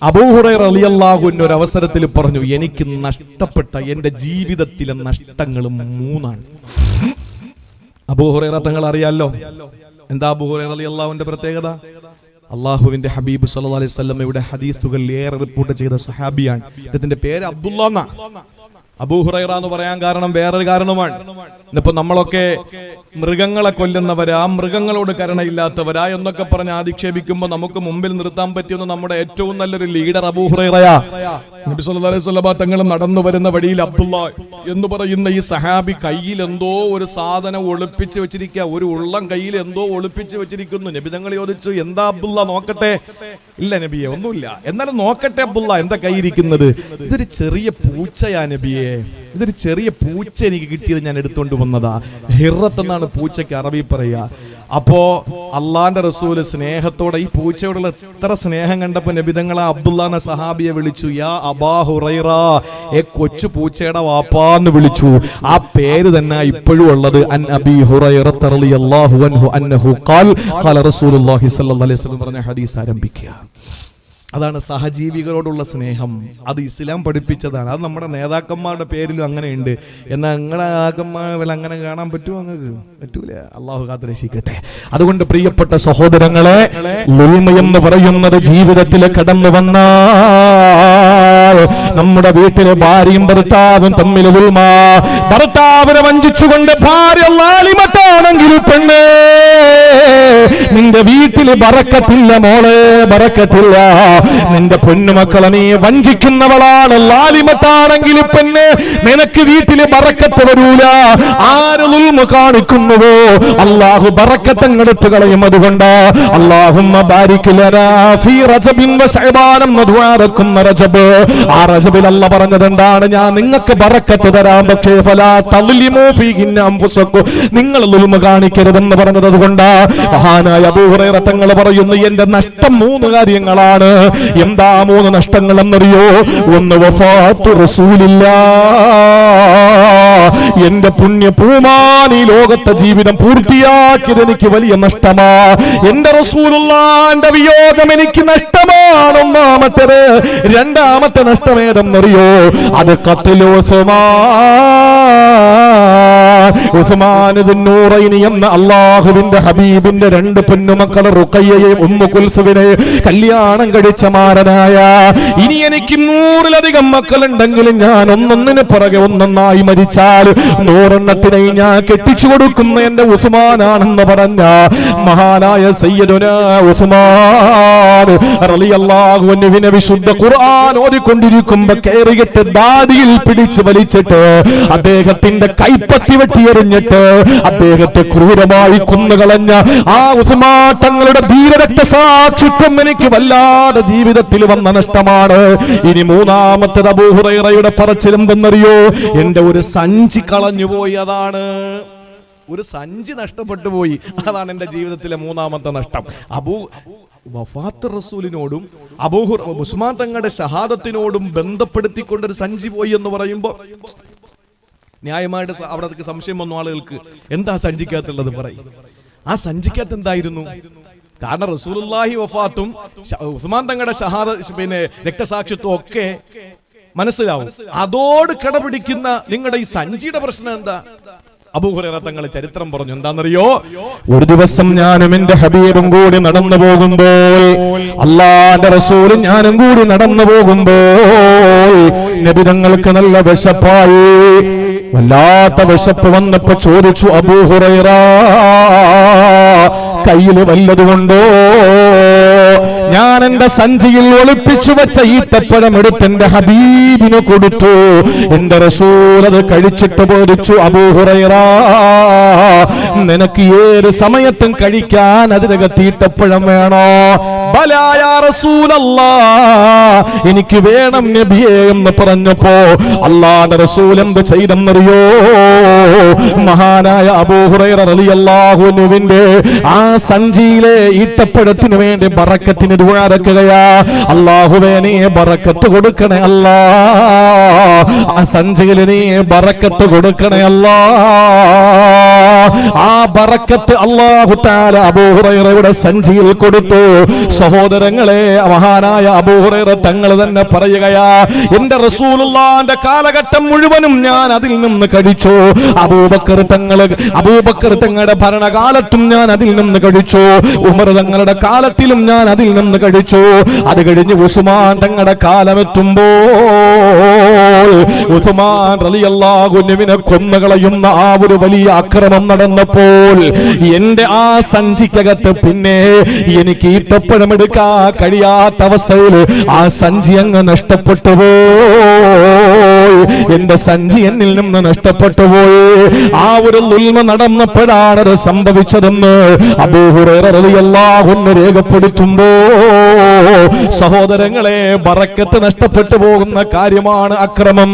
അബൂ ഹുറൈറ റളിയല്ലാഹു അൻഹു ഒരു അവസരത്തിൽ പറഞ്ഞു, എനിക്ക് നഷ്ടപ്പെട്ട എന്റെ ജീവിതത്തിലെ നഷ്ടങ്ങൾ 3 അബൂ ഹുറൈറ തങ്ങൾ അറിയാലോ. എന്താ അബൂ ഹുറൈറ റളിയല്ലാഹു അൻഹുവിന്റെ പ്രത്യേകത? അള്ളാഹുവിന്റെ ഹബീബ് സല്ലല്ലാഹു അലൈഹി വസല്ലമയുടെ ഹദീസുകൾ ഏറെ റിപ്പോർട്ട് ചെയ്ത സ്വഹാബിയാണ്. ഇതിന്റെ പേര് അബ്ദുല്ലാ എന്നാ. അബൂ ഹുറൈറ എന്ന് പറയാൻ കാരണം വേറൊരു കാരണമാണ്. ഇന്നിപ്പോ നമ്മളൊക്കെ മൃഗങ്ങളെ കൊല്ലുന്നവരാ, മൃഗങ്ങളോട് കരുണയില്ലാത്തവരാ എന്നൊക്കെ പറഞ്ഞ് ആധിക്ഷേപിക്കുമ്പോൾ നമുക്ക് മുമ്പിൽ നിർത്താൻ പറ്റുന്ന നമ്മുടെ ഏറ്റവും നല്ലൊരു ലീഡർ അബൂ ഹുറൈറയാ. നബി സല്ലല്ലാഹു അലൈഹി വസല്ലം തങ്ങൾ നടന്നു വരുന്ന വഴിയിൽ അബ്ദുല്ലാ എന്ന് പറയുന്ന ഈ സഹാബി കയ്യിൽ എന്തോ ഒരു സാധനം ഒളിപ്പിച്ച് വെച്ചിരിക്കുക. ഒരു ഉള്ളം കയ്യിൽ എന്തോ ഒളിപ്പിച്ച് വെച്ചിരിക്കുന്നു. നബി തങ്ങൾ ചോദിച്ചു, എന്താ അബ്ദുല്ലാ, നോക്കട്ടെ? ഇല്ല നബിയെ, ഒന്നുമില്ല. എന്നാലും നോക്കട്ടെ അബ്ദുല്ലാ, എന്താ കയ്യിരിക്കുന്നത്? ഇതൊരു ചെറിയ പൂച്ചയാ നബിയെ, ഇതൊരു ചെറിയ പൂച്ച എനിക്ക് കിട്ടിയത്, ഞാൻ എടുത്തുകൊണ്ട് വന്നതാ. ഹിറത്ത് എന്നാണ് പൂച്ചയ്ക്ക് അറബി പറയുക. അപ്പോ അള്ളാന്റെ റസൂല് സ്നേഹത്തോടെ ഈ പൂച്ചയോടുള്ള എത്ര സ്നേഹം കണ്ടപ്പോ നബിതങ്ങൾ അബ്ദുല്ലാന്ന സഹാബിയെ വിളിച്ചു, യാ അബാ ഹുറൈറ, കൊച്ചു പൂച്ചയുടെ വാപ്പാന്ന് വിളിച്ചു. ആ പേര് തന്നെ ഇപ്പോഴും ഉള്ളത്. അൻ അബീ ഹുറൈറ റളിയല്ലാഹു അൻഹു അന്നഹു ഖാൽ ഖാല റസൂലുള്ളാഹി സ്വല്ലല്ലാഹു അലൈഹി വസല്ലം പറഞ്ഞ ഹദീസ് ആരംഭിക്കുക. അതാണ് സഹജീവികളോടുള്ള സ്നേഹം. അത് ഇസ്ലാം പഠിപ്പിച്ചതാണ്. അത് നമ്മുടെ നേതാക്കന്മാരുടെ പേരിലും അങ്ങനെയുണ്ട്. എന്നാൽ നിങ്ങളുടെ നേതാക്കന്മാർ അങ്ങനെ കാണാൻ പറ്റുമോ? അങ്ങക്ക് പറ്റൂല. അള്ളാഹു കാത്തുരക്ഷിക്കട്ടെ. അതുകൊണ്ട് പ്രിയപ്പെട്ട സഹോദരങ്ങളെ, ലുൽമ എന്ന് പറയുന്നത് ജീവിതത്തിൽ കടന്നു വന്ന നമ്മുടെ വീട്ടിലെ ഭാര്യയും ഭർത്താവും തമ്മിൽ ലുൽമ, ഭർത്താവിനെ വഞ്ചിച്ചുകൊണ്ട് ഭാര്യ ലാലിമത്താണെങ്കിൽ പെണ്ണ്, നിന്റെ വീട്ടില് ബറക്കത്തില്ല മോളെ, ബറക്കത്തില്ല. നിന്റെ പൊന്നുമക്കളെ നീ വഞ്ചിക്കുന്നവളാണ്, ലാലിമത്താണെങ്കിൽ പെണ്ണ്, നിനക്ക് വീട്ടില് ബറക്കത്ത് വരൂല. ആര് ളുൽമ കാണിക്കുന്നുവോ അല്ലാഹു ബറക്കത്തങ്ങെടുത്ത് കളയും. അതുകൊണ്ട് അല്ലാഹുമ്മ ബാരിക് ലനാ ഫീ റജബിൻ വശഅബാൻ മദ്വാറക്കും റജബ്. ആ റജബിൽ അല്ലാഹ് പറഞ്ഞത് എന്താണ്? ഞാൻ നിങ്ങൾക്ക് ബറക്കത്ത് തരാം, പക്ഷേ ഫലാ തളിമു ഫീഹിന്ന അൻഫുസക്കും, നിങ്ങൾ ളുൽമ കാണിക്കരുതെന്ന് പറഞ്ഞത്. അതുകൊണ്ട് മഹാനായ അബൂ ഹുറൈറ തങ്ങൾ പറയുന്നു, എന്റെ നഷ്ടം 3 കാര്യങ്ങളാണ്. എന്താ 3 നഷ്ടങ്ങൾ എന്നറിയോ? ഒന്ന് വഫാത്തു റസൂലില്ലാഹ്, എന്റെ പുണ്യ പൂമാൻ ഈ ലോകത്തെ ജീവിതം പൂർത്തിയാക്കിയത് എനിക്ക് വലിയ നഷ്ടമാ. എന്റെ റസൂലുള്ളാന്റെ വിയോഗം എനിക്ക് നഷ്ടമാണ് ഒന്നാമത്തേത്. രണ്ടാമത്തെ നഷ്ടമേതെന്നറിയോ? അത് ഖത്ലു ഉസ്മാൻ ദുന്നൂറൈനി എന്ന അല്ലാഹുവിന്റെ ഹബീബിന്റെ രണ്ട് പൊന്നുമക്കൾ റുഖയ്യയെ ഉമ്മു കുൽസുവിനെ കല്യാണം കഴിച്ച മാരനായ. ഇനി എനിക്ക് 100-ലധികം മക്കളുണ്ടെങ്കിലും ഞാൻ ഒന്നൊന്നിന് പുറകെ ഒന്നൊന്നായി മരിച്ചാൽ 100 ഞാൻ കെട്ടിച്ചു കൊടുക്കുന്ന എന്റെ ഉസ്മാനാണെന്ന് പറഞ്ഞ മഹാനായ സയ്യിദുനാ ഉസ്മാൻ റളിയല്ലാഹു അൻഹുവിനെ വിശുദ്ധ ഖുർആൻ ഓതിക്കൊണ്ടിരിക്കുമ്പോ കയറിയിട്ട് ദാടിയിൽ പിടിച്ച് വലിച്ചിട്ട് അദ്ദേഹത്തിന്റെ കൈപ്പത്തി വെട്ടിയെറിഞ്ഞിട്ട് അദ്ദേഹത്തെ ക്രൂരമായി കൊന്നുകളഞ്ഞ ആ ഉസ്മാൻ തങ്ങളുടെ ധീരരക്തസാക്ഷിത്വം എനിക്ക് വല്ലാതെ ജീവിതത്തിൽ വന്ന നഷ്ടമാണ്. ഇനി മൂന്നാമത്തേത് അബൂ ഹുറൈറയുടെ പറച്ചിലെന്തെന്നറിയോ? എന്റെ ഒരു സഞ്ചി കളഞ്ഞുപോയി. അതാണ് ഒരു സഞ്ചി നഷ്ടപ്പെട്ടു പോയി. അതാണ് എന്റെ ജീവിതത്തിലെ മൂന്നാമത്തെ നഷ്ടം. വഫാത്ത് റസൂലിനോടും ഉസ്മാൻ തങ്ങളുടെ ഷഹാദത്തിനോടും ബന്ധപ്പെടുത്തിക്കൊണ്ടൊരു സഞ്ചി പോയി എന്ന് പറയുമ്പോൾ ന്യായമായിട്ട് അവിടെ സംശയം വന്നു ആളുകൾക്ക്. എന്താ സഞ്ചിക്കകത്തുള്ളത് പറയും. ആ സഞ്ചിക്കകത്ത് എന്തായിരുന്നു? കാരണം റസൂലുള്ളാഹി വഫാത്തും ഉസ്മാൻ തങ്ങളുടെ ഷഹാദ രക്തസാക്ഷിത്വം ഒക്കെ മനസ്സിലാവും. അതോട് കടപിടിക്കുന്ന നിങ്ങളുടെ ഈ സഞ്ചിയുടെ പ്രശ്നം എന്താ? അബൂ ഹുറൈറ തങ്ങൾ ചരിത്രം പറഞ്ഞു. എന്താണെന്നറിയോ? ഒരു ദിവസം ഞാനും എന്റെ ഹബീബും കൂടി നടന്നു പോകുമ്പോൾ, അല്ലാഹുവിന്റെ റസൂലും ഞാനും കൂടി നടന്നു പോകുമ്പോൾ നബി തങ്ങൾക്ക് നല്ല വിശപ്പായി. വല്ലാത്ത വിശപ്പ് വന്നപ്പോ ചോദിച്ചു, അബൂ ഹുറൈറ കയ്യിൽ വല്ലതുകൊണ്ടോ? ഞാൻ എന്റെ സഞ്ചിയിൽ ഒളിപ്പിച്ചു വെച്ച ഈത്തപ്പഴം എടുത്ത് എന്റെ ഹബീബിന് കൊടുത്തു. എന്റെ റസൂൽ അത് കഴിച്ചിട്ട് ബോധിച്ചു, അബൂ ഹുറൈറ നിനക്ക് ഏത് സമയത്തും കഴിക്കാൻ അതിനകത്ത് ഈത്തപ്പഴം വേണോ? ബലാ യാ റസൂലല്ലാഹ്, എനിക്ക് വേണം നബിയേ എന്ന് പറഞ്ഞപ്പോ അല്ലാഹുവിന്റെ റസൂൽ എന്ത് ചെയ്തെന്നറിയോ? മഹാനായ അബൂ ഹുറൈറ റളിയല്ലാഹു അൻഹുവിന്റെ ആ സഞ്ചിയിലെ ഈത്തപ്പഴത്തിന് വേണ്ടി ബറക്കത്തിന് ദുആ ഇറക്കുകയാ. അല്ലാഹുവേ നീ ബറക്കത്ത് കൊടുക്കണേ അല്ലാ, ആ സഞ്ചിയിൽ നീ ബറക്കത്ത് കൊടുക്കണേ അല്ലാ. ആ ബറക്കത്ത് അല്ലാഹു തആല അബൂ ഹുറൈറയുടെ സഞ്ചിയിൽ കൊടുത്തു. സഹോദരങ്ങളെ, മഹാനായ അബൂ ഹുറൈറ തങ്ങൾ തന്നെ പറയുകയാ, എന്റെ റസൂലുള്ളാഹിന്റെ കാലഘട്ടം മുഴുവനും ഞാൻ അതിൽ നിന്ന് കഴിച്ചു. അബൂബക്കർ തങ്ങളുടെ ഭരണകാലത്തും ഞാൻ അതിൽ നിന്ന് കഴിച്ചു. ഉമർ തങ്ങളുടെ കാലത്തിലും ഞാൻ അതിൽ നിന്ന് കഴിച്ചു. അത് കഴിഞ്ഞ് ഉസ്മാൻ തങ്ങളുടെ കാലമെത്തുമ്പോൾ ഉസ്മാൻ റളിയല്ലാഹു അൻഹുവിനെ കൊന്നുകളയുന്ന ആ ഒരു വലിയ അക്രമം നടന്നപ്പോൾ എന്റെ ആ സഞ്ചിക്കകത്ത് പിന്നെ എനിക്ക് ഈത്തപ്പഴം എടുക്കാൻ കഴിയാത്ത അവസ്ഥയിൽ ആ സഞ്ചി അങ്ങ് നഷ്ടപ്പെട്ടു പോയി. എന്റെ സഞ്ചി എന്നിൽ നിന്ന് നഷ്ടപ്പെട്ടു പോയി. ആ ഒരു ദുൽമ നടന്നപ്പോഴാണ് അത് സംഭവിച്ചതെന്ന് അബൂ ഹുറൈറ റളിയല്ലാഹു അൻഹു രേഖപ്പെടുത്തുമ്പോ സഹോദരങ്ങളെ, ബറക്കത്ത് നഷ്ടപ്പെട്ടു പോകുന്ന കാര്യമാണ് അക്രമം.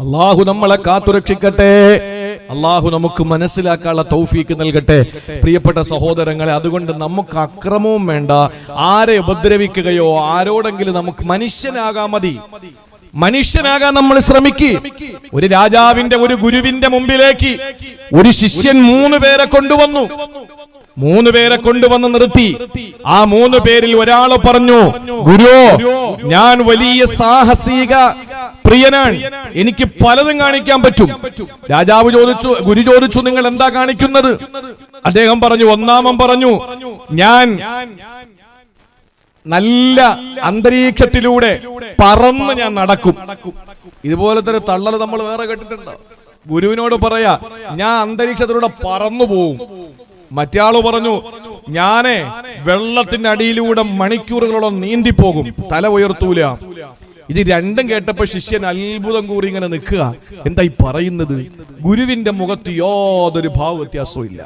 അല്ലാഹു നമ്മളെ കാത്തുരക്ഷിക്കട്ടെ. അല്ലാഹു നമുക്ക് മനസ്സിലാക്കാനുള്ള തൗഫീക്ക് നൽകട്ടെ. പ്രിയപ്പെട്ട സഹോദരങ്ങളെ, അതുകൊണ്ട് നമുക്ക് അക്രമവും വേണ്ട, ആരെ ഉപദ്രവിക്കുകയോ ആരോടെങ്കിലും നമുക്ക് മനുഷ്യനാകാൻ മതി. മനുഷ്യനാകാൻ നമ്മൾ ശ്രമിക്കുക. ഒരു രാജാവിന്റെ ഒരു ഗുരുവിന്റെ മുമ്പിലേക്ക് ഒരു ശിഷ്യൻ 3 പേരെ കൊണ്ടുവന്നു. 3 പേരെ കൊണ്ടുവന്ന് നിർത്തി. ആ 3 പേരിൽ ഒരാൾ പറഞ്ഞു, ഗുരു, ഞാൻ വലിയ സാഹസിക പ്രിയനാണ്, എനിക്ക് പലതും കാണിക്കാൻ പറ്റും. ഗുരു ചോദിച്ചു, നിങ്ങൾ എന്താ കാണിക്കുന്നത്? അദ്ദേഹം പറഞ്ഞു, ഒന്നാമൻ പറഞ്ഞു, ഞാൻ നല്ല അന്തരീക്ഷത്തിലൂടെ പറന്ന് ഞാൻ നടക്കും. ഇതുപോലത്തെ ഒരു തള്ളൽ നമ്മൾ വേറെ കേട്ടിട്ടുണ്ടോ? ഗുരുവിനോട് പറയാ, ഞാൻ അന്തരീക്ഷത്തിലൂടെ പറന്നു പോവും. മറ്റയാള് പറഞ്ഞു, ഞാനേ വെള്ളത്തിന്റെ അടിയിലൂടെ മണിക്കൂറുകളോളം നീന്തിപ്പോകും, തല ഉയർത്തൂല. ഇത് രണ്ടും കേട്ടപ്പോ ശിഷ്യൻ അത്ഭുതം കൂറി ഇങ്ങനെ നിൽക്കുക. എന്തായി പറയുന്നത്? ഗുരുവിന്റെ മുഖത്ത് യാതൊരു ഭാവ വ്യത്യാസവും ഇല്ല.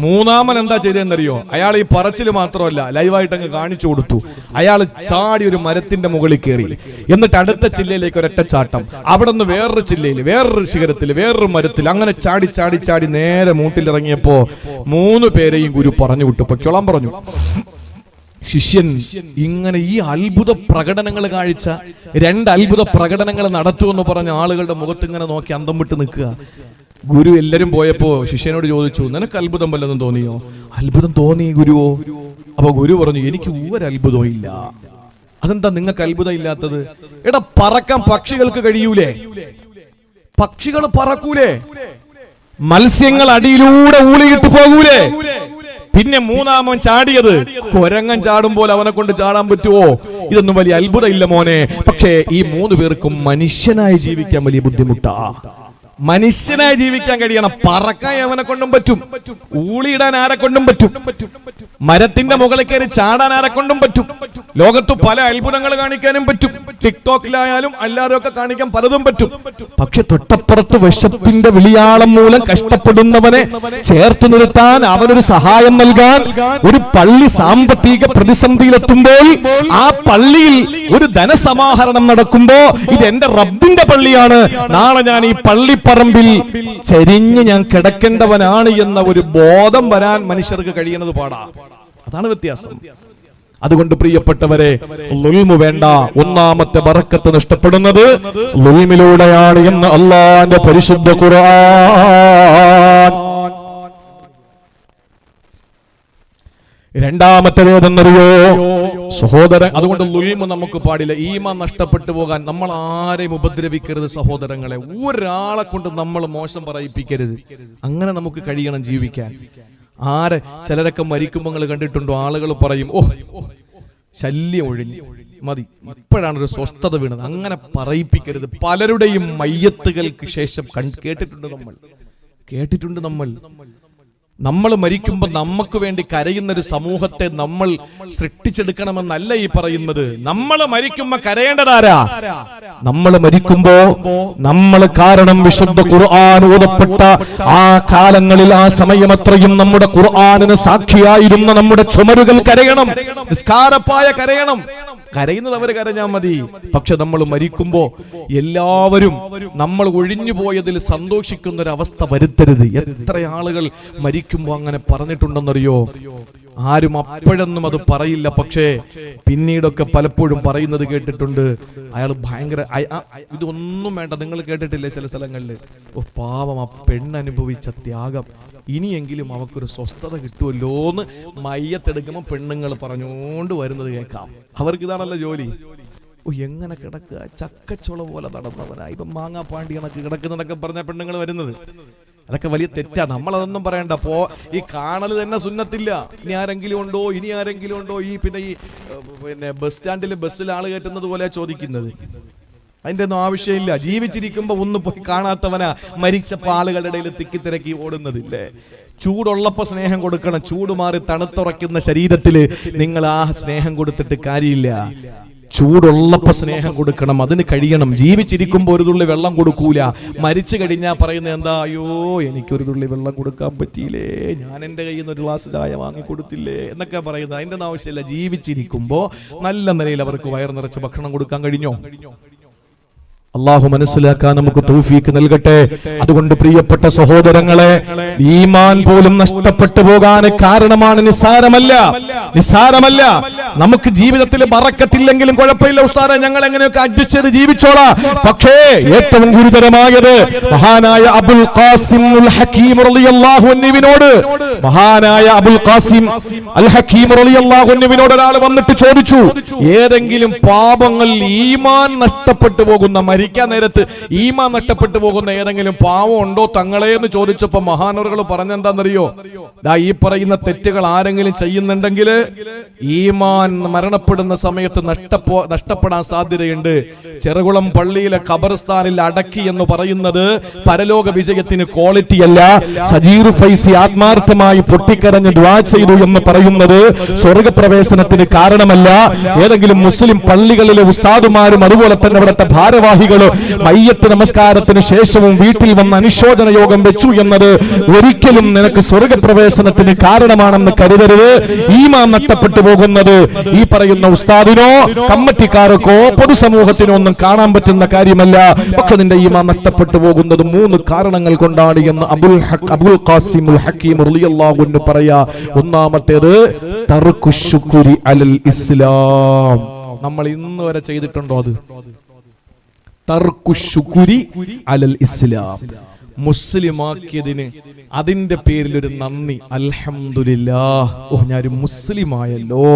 മൂന്നാമൻ എന്താ ചെയ്തതെന്നറിയോ? അയാൾ ഈ പറച്ചില് മാത്രമല്ല, ലൈവായിട്ട് അങ്ങ് കാണിച്ചു കൊടുത്തു. അയാൾ ചാടി ഒരു മരത്തിന്റെ മുകളിൽ കയറി. എന്നിട്ട് അടുത്ത ചില്ലയിലേക്ക് ഒരൊറ്റച്ചാട്ടം, അവിടെ നിന്ന് വേറൊരു ചില്ലയിൽ, വേറൊരു ശിഖരത്തിൽ, വേറൊരു മരത്തിൽ, അങ്ങനെ ചാടി ചാടി ചാടി നേരെ മൂട്ടിലിറങ്ങിയപ്പോ 3 പേരെയും ഗുരു പറഞ്ഞു വിട്ടു. പൊയ്ക്കോളാൻ പറഞ്ഞു. ശിഷ്യൻ ഇങ്ങനെ ഈ അത്ഭുത പ്രകടനങ്ങൾ കാഴ്ച 2 അത്ഭുത പ്രകടനങ്ങൾ നടത്തുമെന്ന് പറഞ്ഞ ആളുകളുടെ മുഖത്ത് ഇങ്ങനെ നോക്കി അന്തം വിട്ട് നിൽക്കുക. ഗുരു എല്ലാരും പോയപ്പോ ശിഷ്യനോട് ചോദിച്ചു, നിനക്ക് അത്ഭുതം വല്ലതും തോന്നിയോ? അത്ഭുതം തോന്നി ഗുരുവോ? അപ്പൊ ഗുരു പറഞ്ഞു, എനിക്ക് ഒരു അത്ഭുതവും ഇല്ല. അതെന്താ നിങ്ങൾക്ക് അത്ഭുതം ഇല്ലാത്തത്? എടാ, പറക്കാൻ പക്ഷികൾക്ക് കഴിയൂലേ? പക്ഷികൾ പറക്കൂലേ? മത്സ്യങ്ങൾ അടിയിലൂടെ ഊളിയിട്ട് പോകൂലേ? പിന്നെ മൂന്നാമൻ ചാടിയത് കുരങ്ങൻ ചാടും പോലെ അവനെ കൊണ്ട് ചാടാൻ പറ്റുമോ? ഇതൊന്നും വലിയ അത്ഭുതം ഇല്ല മോനെ. പക്ഷേ ഈ 3 പേർക്കും മനുഷ്യനായി ജീവിക്കാൻ വലിയ ബുദ്ധിമുട്ടാ. മനുഷ്യനായി ജീവിക്കാൻ കഴിയണം. പറക്കാൻ അവനെ കൊണ്ടും പറ്റും, ഊളിയിടാൻ ആരെ കൊണ്ടും പറ്റും, മരത്തിന്റെ മുകളിൽ കയറി ചാടാൻ ആരെ കൊണ്ടും പറ്റും, ലോകത്ത് പല അത്ഭുതങ്ങൾ കാണിക്കാനും പറ്റും, ടിക്ടോക്കിലായാലും അല്ലാതെ ഒക്കെ കാണിക്കാൻ പലതും പറ്റും. പക്ഷെ തൊട്ടപ്പുറത്ത് വിശപ്പിന്റെ വിളിയാളം മൂലം കഷ്ടപ്പെടുന്നവനെ ചേർത്ത് നിർത്താൻ, അവനൊരു സഹായം നൽകാൻ ഒരു പള്ളി സാമ്പത്തിക പ്രതിസന്ധിയിലെത്തുമ്പോൾ ആ പള്ളിയിൽ ഒരു ധനസമാഹരണം നടക്കുമ്പോ ഇത് എന്റെ റബ്ബിന്റെ പള്ളിയാണ്, നാളെ ഞാൻ ഈ പള്ളിപ്പറമ്പിൽ ചരിഞ്ഞ് ഞാൻ കിടക്കേണ്ടവനാണ് എന്ന ഒരു ബോധം വരാൻ മനുഷ്യർക്ക് കഴിയുന്നത് പാടാ. അതാണ് വ്യത്യാസം. അതുകൊണ്ട് പ്രിയപ്പെട്ടവരെ, ളുൽമു വേണ്ട. ഒന്നാമത്തെ ബറക്കത്ത് നഷ്ടപ്പെടുന്നത് ളുൽമിലൂടെയാണ് എന്ന് അല്ലാഹുവിന്റെ പരിശുദ്ധ ഖുർആൻ. രണ്ടാമത്തേതെന്നറിയോ സഹോദരൻ? അതുകൊണ്ട് ളുൽമു നമുക്ക് പാടില്ല. ഈമാൻ നഷ്ടപ്പെട്ടു പോകാൻ നമ്മൾ ആരെയും ഉപദ്രവിക്കരുത് സഹോദരങ്ങളെ. ഒരാളെ കൊണ്ട് നമ്മൾ മോശം പറയിപ്പിക്കരുത്. അങ്ങനെ നമുക്ക് കഴിയണം ജീവിക്കാൻ. ചിലരൊക്കെ മരിക്കുമ്പോൾ നിങ്ങൾ കണ്ടിട്ടുണ്ടോ? ആളുകൾ പറയും, ഓ ശല്യം ഒഴിഞ്ഞു മതി, ഇപ്പോഴാണ് ഒരു സ്വസ്ഥത വീണത്. അങ്ങനെ പറയിപ്പിക്കരുത്. പലരുടെയും മയ്യത്തുകൾക്ക് ശേഷം കേട്ടിട്ടുണ്ട് നമ്മൾ. നമ്മൾ മരിക്കുമ്പോൾ നമുക്ക് വേണ്ടി കരയുന്ന ഒരു സമൂഹത്തെ നമ്മൾ സൃഷ്ടിച്ചെടുക്കണമെന്നല്ല ഈ പറയുന്നത്. നമ്മൾ മരിക്കുമ്പോ കരയേണ്ടതാരാ? നമ്മൾ മരിക്കുമ്പോ നമ്മൾ കാരണം വിശുദ്ധ ഖുർആൻ ഓതപ്പെട്ട ആ കാലങ്ങളിൽ ആ സമയമത്രയും നമ്മുടെ ഖുർആനിന് സാക്ഷിയായിരുന്ന നമ്മുടെ ചുമരുകൾ കരയണം, നിസ്കാരപ്പായ കരയണം. കരയുന്നത് അവര് കരഞ്ഞാൽ മതി. പക്ഷെ നമ്മൾ മരിക്കുമ്പോ എല്ലാവരും നമ്മൾ ഒഴിഞ്ഞു പോയതിൽ സന്തോഷിക്കുന്ന ഒരു അവസ്ഥ വരുത്തരുത്. എത്ര ആളുകൾ മരിക്കുമ്പോ അങ്ങനെ പറഞ്ഞിട്ടുണ്ടെന്നറിയോ? ആരും അപ്പോഴൊന്നും അത് പറയില്ല, പക്ഷേ പിന്നീടൊക്കെ പലപ്പോഴും പറയുന്നത് കേട്ടിട്ടുണ്ട്. അയാൾ ഭയങ്കര ഇതൊന്നും വേണ്ട, നിങ്ങൾ കേട്ടിട്ടില്ലേ ചില സ്ഥലങ്ങളിൽ? ഓ പാവം, ആ പെണ്ണനുഭവിച്ച ത്യാഗം, ഇനിയെങ്കിലും അവക്കൊരു സ്വസ്ഥത കിട്ടുമല്ലോ എന്ന് മയ്യത്തെടുക്കുമ്പോൾ പെണ്ണുങ്ങൾ പറഞ്ഞുകൊണ്ട് വരുന്നത് കേൾക്കാം. അവർക്ക് ഇതാണല്ലോ ജോലി. ഓ എങ്ങനെ കിടക്കുക, ചക്കച്ചുള പോലെ നടന്നവനാ, ഇപ്പൊ മാങ്ങാ പാണ്ടി കണക്ക് കിടക്കുന്നതൊക്കെ പറഞ്ഞ പെണ്ണുങ്ങൾ വരുന്നത്. അതൊക്കെ വലിയ തെറ്റാ. നമ്മളതൊന്നും പറയണ്ട. ഈ കാണൽ തന്നെ സുന്നത്തില്ല. ഇനി ആരെങ്കിലും ഉണ്ടോ? ഈ പിന്നെ ബസ് സ്റ്റാൻഡിൽ ബസ്സിൽ ആള് കയറ്റുന്നത് പോലെ ചോദിക്കുന്നത്. അതിന്റെ ഒന്നും ആവശ്യമില്ല. ജീവിച്ചിരിക്കുമ്പോ ഒന്ന് പോയി കാണാത്തവനാ മരിച്ചപ്പോ ആളുകളുടെ ഇടയിൽ തിക്കിത്തിരക്കി ഓടുന്നതില്ലേ? ചൂടുള്ളപ്പോ സ്നേഹം കൊടുക്കണം. ചൂട് മാറി തണുത്തുറയ്ക്കുന്ന ശരീരത്തില് നിങ്ങൾ ആ സ്നേഹം കൊടുത്തിട്ട് കാര്യമില്ല. ചൂടുള്ളപ്പോ സ്നേഹം കൊടുക്കണം, അതിന് കഴിയണം. ജീവിച്ചിരിക്കുമ്പോ ഒരു തുള്ളി വെള്ളം കൊടുക്കൂല. മരിച്ചു കഴിഞ്ഞാൽ പറയുന്നത് എന്താ? അയ്യോ എനിക്കൊരു തുള്ളി വെള്ളം കൊടുക്കാൻ പറ്റിയില്ലേ, ഞാൻ എന്റെ കയ്യിൽ നിന്ന് ഒരു ഗ്ലാസ് ചായ വാങ്ങി കൊടുത്തില്ലേ എന്നൊക്കെ പറയുന്നത്. അതിന്റെ ഒന്നും ആവശ്യമില്ല. ജീവിച്ചിരിക്കുമ്പോ നല്ല നിലയിൽ അവർക്ക് വയർ നിറച്ച് ഭക്ഷണം കൊടുക്കാൻ കഴിഞ്ഞോ? അള്ളാഹു മനസ്സിലാക്കാൻ നമുക്ക് തൗഫീക്ക് നൽകട്ടെ. അതുകൊണ്ട് പ്രിയപ്പെട്ട സഹോദരങ്ങളെ, ഈമാൻ പോലും നഷ്ടപ്പെട്ടു പോകാൻ കാരണമാണ് നിസ്സാരമല്ല. നമുക്ക് ജീവിതത്തിൽ ബറക്കത്തില്ലെങ്കിലും കുഴപ്പമില്ല ഉസ്താദേ, ഞങ്ങൾ എങ്ങനെയൊക്കെ അഡ്ജസ്റ്റ് ചെയ്ത് ജീവിച്ചോളാം. പക്ഷേ ഏറ്റവും ഗുരുതരമായത് മഹാനായ അബുൽ ഖാസിം അൽ ഹകീം റളിയല്ലാഹു അൻഹുവിനോട് ഒരാൾ വന്നിട്ട് ചോദിച്ചു, ഏതെങ്കിലും പാപങ്ങൾ ഈമാൻ നഷ്ടപ്പെട്ടു പോകുന്ന, മരിക്കാൻ നേരത്ത് ഈമാൻ നഷ്ടപ്പെട്ടു പോകുന്ന ഏതെങ്കിലും പാവം ഉണ്ടോ തങ്ങളെ എന്ന് ചോദിച്ചപ്പോ മഹാനവറുകൾ പറഞ്ഞെന്താണെന്നറിയോ? ഈ പറയുന്ന തെറ്റുകൾ ആരെങ്കിലും ചെയ്യുന്നുണ്ടെങ്കിൽ ഈമാൻ മരണപ്പെടുന്ന സമയത്ത് നഷ്ടപ്പെടാൻ സാധ്യതയുണ്ട്. ചെറുകുളം പള്ളിയിലെ ഖബർസ്ഥാനിൽ അടക്കി എന്ന് പറയുന്നത് പരലോക വിജയത്തിന് ക്വാളിറ്റി അല്ല. സജീർ ഫൈസി ആത്മാർത്ഥമായി പൊട്ടിക്കരഞ്ഞ് ദുആ ചെയ്തു എന്ന് പറയുന്നത് സ്വർഗപ്രവേശനത്തിന് കാരണമല്ല. ഏതെങ്കിലും മുസ്ലിം പള്ളികളിലെ ഉസ്താദുമാരും അതുപോലെ തന്നെ അവിടുത്തെ ഭാരവാഹികൾ നിർവാഹികൾ മയ്യത്ത് നമസ്കാരത്തിന് ശേഷവും വീട്ടിൽ വന്ന് അനുശോചന യോഗം വെച്ചു എന്നത് ഒരിക്കലും നിനക്ക് സ്വർഗപ്രവേശനത്തിന് കാരണമാണെന്ന് കരുതരുത്. ഈമാൻ നഷ്ടപ്പെട്ടു പോകുന്നത് ഈ പറയുന്ന ഉസ്താദിനോ കമ്മിറ്റിക്കാർക്കോ പൊതുസമൂഹത്തിനോ ഒന്നും കാണാൻ പറ്റുന്ന കാര്യമല്ല. പക്ഷെ നിന്റെ ഈമാൻ നഷ്ടപ്പെട്ടു പോകുന്നത് 3 കാരണങ്ങൾ കൊണ്ടാണ് എന്ന് അബുൽ ഖാസിമുൽ ഹക്കീം റളിയല്ലാഹു അൻഹു പറയാ. ഒന്നാമത്തേത് തർക്കു ശുക്രി അലൽ ഇസ്ലാം. നമ്മൾ ഇന്ന് വരെ ചെയ്തിട്ടുണ്ടോ അത്? തർക്കു ശുക്രി അലൽ ഇസ്ലാം, മുസ്ലിമാക്കിയതിന് അതിന്റെ പേരിൽ ഒരു നന്ദി, അൽഹംദുലില്ലാഹ്, ഞാനൊരു മുസ്ലിമായല്ലോ.